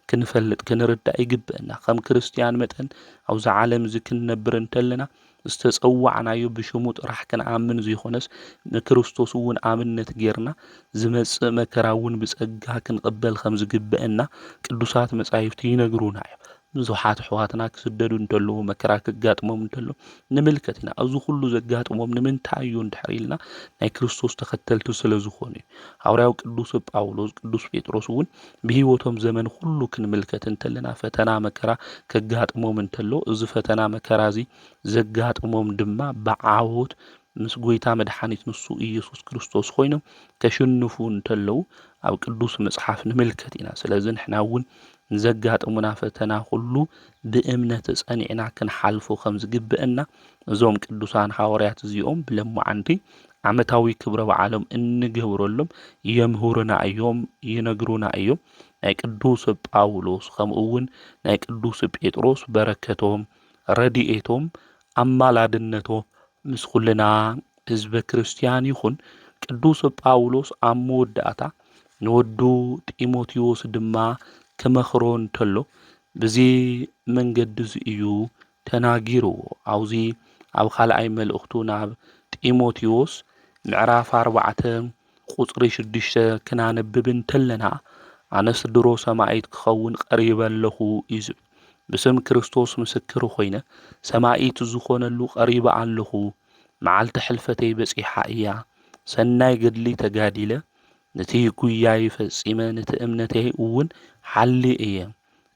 ክንፈልጥ ክንርዳእ ይግብአና። ከም ክርስቲያን መጠን ኣብዚ ዓለም እዚ ክንነብር እንተለና ዝተጸዋዕናዮ ብሽሙ ጥራሕ ክንኣምን ዘይኾነስ ንክርስቶስ እውን ኣብነት ጌርና ዝመጽእ መከራ እውን ብጸጋ ክንቕበል ከም ዝግብአና ቅዱሳት መጻሕፍቲ ይነግሩና እዮም። ብዙሓት ኣሕዋትና ክስደዱ እንተለዉ መከራ ክጋጥሞም እንተሎ ንምልከት ኢና። እዚ ኩሉ ዘጋጥሞም ንምንታይ እዩ እንድሕር ኢልና ናይ ክርስቶስ ተኸተልቲ ስለ ዝኾኑ እዩ። ሐዋርያው ቅዱስ ጳውሎስ ቅዱስ ጴጥሮስ እውን ብህይወቶም ዘመን ኩሉ ክንምልከት እንተለና ፈተና መከራ ከጋጥሞም እንተሎ እዚ ፈተና መከራ እዚ ዘጋጥሞም ድማ ብዓወት ምስ ጐይታ መድኃኒት ንሱ ኢየሱስ ክርስቶስ ኮይኖም ከሽንፉ እንተለዉ ኣብ ቅዱስ መጽሓፍ ንምልከት ኢና። ስለዚ ንሕና እውን ንዘጋጥሙና ፈተና ሁሉ ብእምነት ጸኒዕና ክንሓልፎ ከም ዝግብአና እዞም ቅዱሳን ሐዋርያት እዚኦም ብለማዓንቲ ዓመታዊ ክብረ በዓሎም እንገብረሎም የምህሩና እዮም፣ ይነግሩና እዮም። ናይ ቅዱስ ጳውሎስ ከምኡውን ናይ ቅዱስ ጴጥሮስ በረከቶም ረድኤቶም ኣማላድነቶም ምስ ኩልና ህዝበ ክርስቲያን ይኹን። ቅዱስ ጳውሎስ ኣብ መወዳእታ ንወዱ ጢሞቴዎስ ድማ ከመኽሮ እንተሎ በዚ መንገዲ እዚ እዩ ተናጊርዎ። ኣብዚ ኣብ ካልኣይ መልእኽቱ ናብ ጢሞቴዎስ ምዕራፍ 4 ቁጽሪ 6 ክናነብብ እንተለና ኣነስ ድሮ ሰማዒት ክኸውን ቀሪበ ኣለኹ እዩ ዝብል። ብስም ክርስቶስ ምስክር ኮይነ ሰማዒት ዝኾነሉ ቀሪበ ኣለኹ። መዓልቲ ሕልፈተይ በፂሓ እያ፣ ሰናይ ገድሊ ተጋዲለ ነቲ ጉያይ ፈጺመ ነቲ እምነተይ እውን ሓሊ እየ።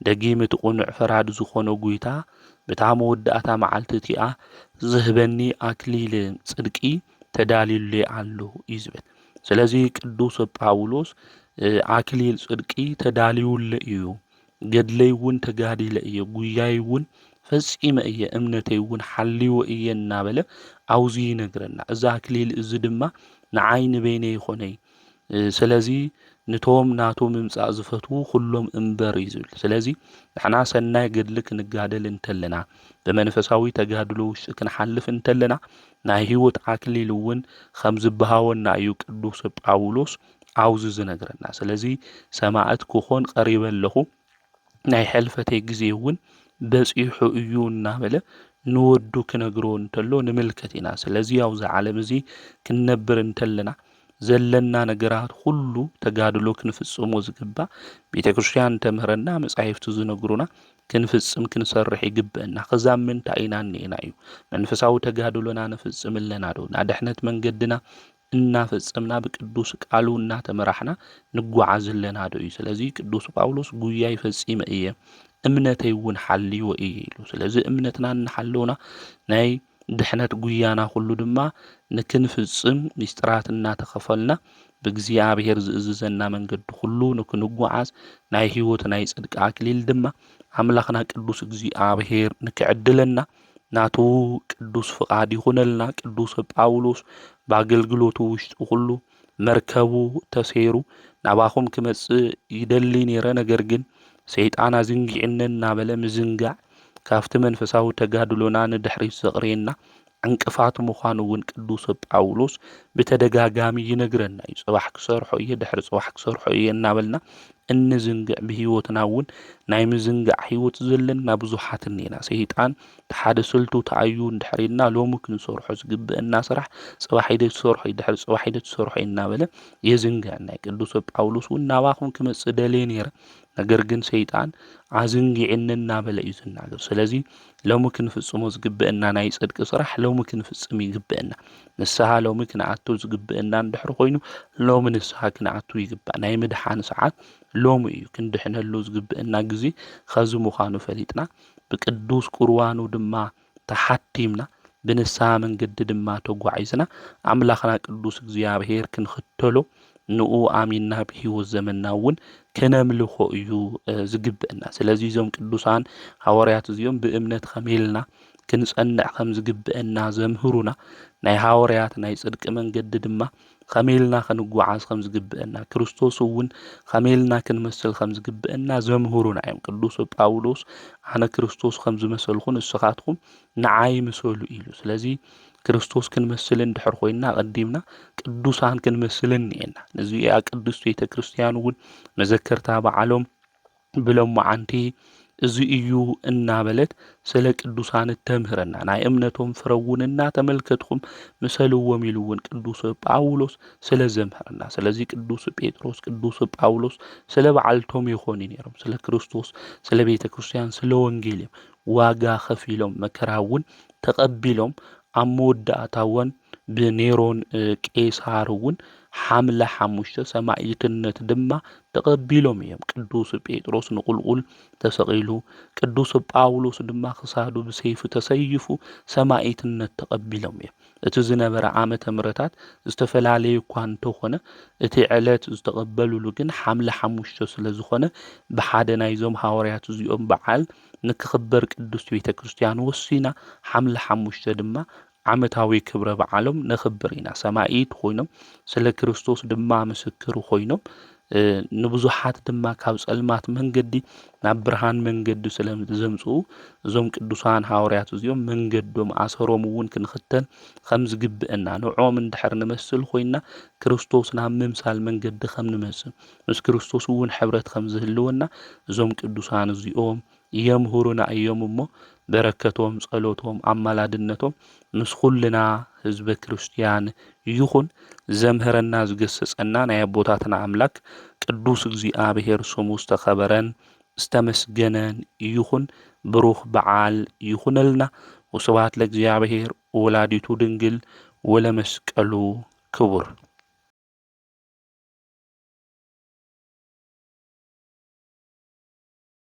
ደጊም እቲ ቁኑዕ ፈራድ ዝኾነ ጐይታ በታ መወዳእታ መዓልቲ እቲኣ ዝህበኒ ኣክሊል ጽድቂ ተዳልዩለ ኣሎ እዩ ዝብል። ስለዚ ቅዱስ ጳውሎስ ኣክሊል ጽድቂ ተዳልዩለ እዩ፣ ገድለይ እውን ተጋዲለ እየ፣ ጉያይ እውን ፈጺመ እየ፣ እምነተይ እውን ሓልይዎ እየ እናበለ ኣብዚ ይነግረና። እዚ ኣክሊል እዚ ድማ ንዓይ ንበይነ ይኾነይ። ስለዚ نتوم ناتو ممصا زفتو كلهم انبر يزل سلازي نحنا سناي قدلك نقادل انتلنا بمنفساوي تقادلو وش كنحلف انتلنا ناي هيوت عاكلي لون خمز بهاونا ايو قدوس باولوس عاوز زنقرنا سلازي سماعت كوخون قريبا له ناي حلفتي غزيون بصيحو ايونا بلا نودو كنغرو انتلو نملكتنا سلازي عاوز عالم زي كنبر انتلنا زلنا نغرات كله تغادلو كنفصمو زغبا ቤተክርስቲያን ተምህረና መጻሕፍቱ ዝነግሩና ክንፍጽም ክንሰርሕ ይግበአና ከዛም ምን ታይና ነይናዩ መንፈሳዊ ተጋድሎና ነፍጽምለና ዶ ናድሕነት መንገድና እናፈጽምና በቅዱስ ቃሉና ተመራሕና ንጓዓዝለና ዶ ስለዚህ ቅዱስ ጳውሎስ ጉያ ይፈጽም እየ እምነተይውን ሐልዮ እይሉ ስለዚህ እምነትና እንሐለውና ናይ ድሕነት ጉያና ሁሉ ድማ ንክንፍጽም ሚስጥራትና ተኸፈልና በእግዚአብሔር ዝእዝዘና መንገድ ሁሉ ንክንጓዓዝ ናይ ህይወት ናይ ጽድቅ አክሊል ድማ አምላኽና ቅዱስ እግዚአብሔር ንክዕድለና ናቱ ቅዱስ ፍቃድ ይሆነልና ቅዱስ ጳውሎስ በአገልግሎቱ ውስጥ ሁሉ መርከቡ ተሰይሩ ናባኹም ክመጽ ይደሊ ነረ ነገር ግን ሰይጣን አዝንጊዕነና በለም ዝንጋዕ ካፍተ መንፈሳዊ ተጋድሎና ንድሕሪት ዘቕሬና እንቅፋት መዃኑውን ቅዱስ ጳውሎስ በተደጋጋሚ ይነግረና ይጽባሕ ክሰርሖ ይድሕር ጽባሕ ክሰርሖ እናበልና እንዝንግዕ በህይወትናውን ናይ ምዝንጋዕ ህይወት ዘለና ብዙሓት ነና ሰይጣን ተሓደ ስልቱ ተአዩ እንድሕሪና ሎሙ ክንሰርሖ ዝግብአና ስራሕ ጽባሕ ሂደት ሰርሖ ይድሕር ጽባሕ ሂደት ሰርሖ እናበለ የዝንጋዕና ቅዱስ ጳውሎስ ወናባኹም ክመጽእ ደልየ ነረ ነገር ግን ሰይጣን አዝንጊዕነና በለ ይዝናገር ስለዚህ ሎሙ ክንፍጽሞ ዝግብአና ናይ ጽድቅ ስራሕ ሎሙ ክንፍጽም ይግብአና ንስሓ ሎሙ ክንአቱ ዝግብአና እንድሕር ኮይኑ ሎሙ ንስሓ ክንአቱ ይግብአ ናይ ምድሓን ሰዓት ሎሙ እዩ ክንድሕነሉ ዝግብአና ግዜ ከዚ ምዃኑ ፈሊጥና በቅዱስ ቁርባኑ ድማ ተሓቲምና በንስሓ መንገድ ድማ ተጓዒዝና አምላኽና ቅዱስ እግዚአብሔር ክንኽተሎ ንኡ አሚንና በህይወት ዘመናውን ከነምልኾ እዩ ዝግብአና ስለዚህ ዞም ቅዱሳን ሐዋርያት እዚኦም በእምነት ከመልና ክንጸንዕ ከም ዝግብአና ዘምህሩና ናይ ሐዋርያት ናይ ጽድቅ መንገድ ድማ ከመልና ክንጓዓዝ ከም ዝግብአና ክርስቶስ እውን ከመልና ክንመስል ከም ዝግብአና ዘምህሩና እዮም ቅዱስ ጳውሎስ አነ ክርስቶስ ከም ዝመሰልኩን እስኻትኩም ንዓይ ምሰሉ ኢሉ ስለዚህ ክርስቶስ ክንመስል እንድሕር ኮይና ቀዲምና ቅዱሳን ክንመስልን ነና ነዚያ ቅዱስ ቤተ ክርስቲያን እውን መዘከርታ በዓሎም ብሎም ማዓንቲ እዚ እዩ እናበለት ስለ ቅዱሳን ተምህረና ናይ እምነቶም ፍረውንና ተመልከትኩም መሰልዎም ይሉውን ቅዱስ ጳውሎስ ስለ ዘምህረና ስለዚህ ቅዱስ ጴጥሮስ ቅዱስ ጳውሎስ ስለ በዓልቶም ይኾኑ ነይሮም ስለ ክርስቶስ ስለ ቤተ ክርስቲያን ስለ ወንጌል ዋጋ ከፊሎም መከራውን ተቀቢሎም አሞዳታውን በኔሮን ቄሳርውን ሐምለ ሐሙሽተ ሰማዕትነት ድማ ተቀቢሎም እዮም ቅዱስ ጴጥሮስ ንቁልቁል ተሰቂሉ ቅዱስ ጳውሎስ ድማ ክሳዱ በሰይፍ ተሰይፉ ሰማዕትነት ተቀቢሎም እዮም እቲ ዝነበረ ዓመተ ምሕረታት ዝተፈላልየ እኳ እንተኾነ እቲ ዕለት ዝተቀበሉሉ ግን ሐምለ ሐሙሽተ ስለ ዝኾነ በሓደ ናይዞም ሐዋርያት እዚኦም በዓል ንክኽበር ቅዱስ ቤተ ክርስቲያን ወሲና ሐምለ ሐሙሽተ ድማ ዓመታዊ ክብረ በዓሎም ነኽብር ኢና ሰማዕት ኮይኖም ስለ ክርስቶስ ድማ ምስክር ኮይኖም ንብዙሓት ድማ ካብ ጸልማት መንገዲ ናብ ብርሃን መንገዲ ስለዘምጽኡ እዞም ቅዱሳን ሐዋርያት እዚኦም መንገዶም አሰሮም እውን ክንኽተል ከም ዝግብአና ንዖም እንድሕር ንመስል ኮይና ክርስቶስ ናብ ምምሳል መንገዲ ከም ንመስል ምስ ክርስቶስ እውን ሕብረት ከም ዝህልወና እዞም ቅዱሳን እዚኦም የምህሩና እዮም እሞ በረከቶም ጸሎቶም አማላድነቶም ምስ ኩልና ህዝበ ክርስቲያን ይኹን ዘምህረና ዝገሰጸና ናይ አቦታትና አምላክ ቅዱስ እግዚአብሔር ስሙ ዝተኸበረን ዝተመስገነን ይኹን ብሩኽ በዓል ይኹነልና ወስብሐት ለእግዚአብሔር ወላዲቱ ድንግል ወለመስቀሉ ክቡር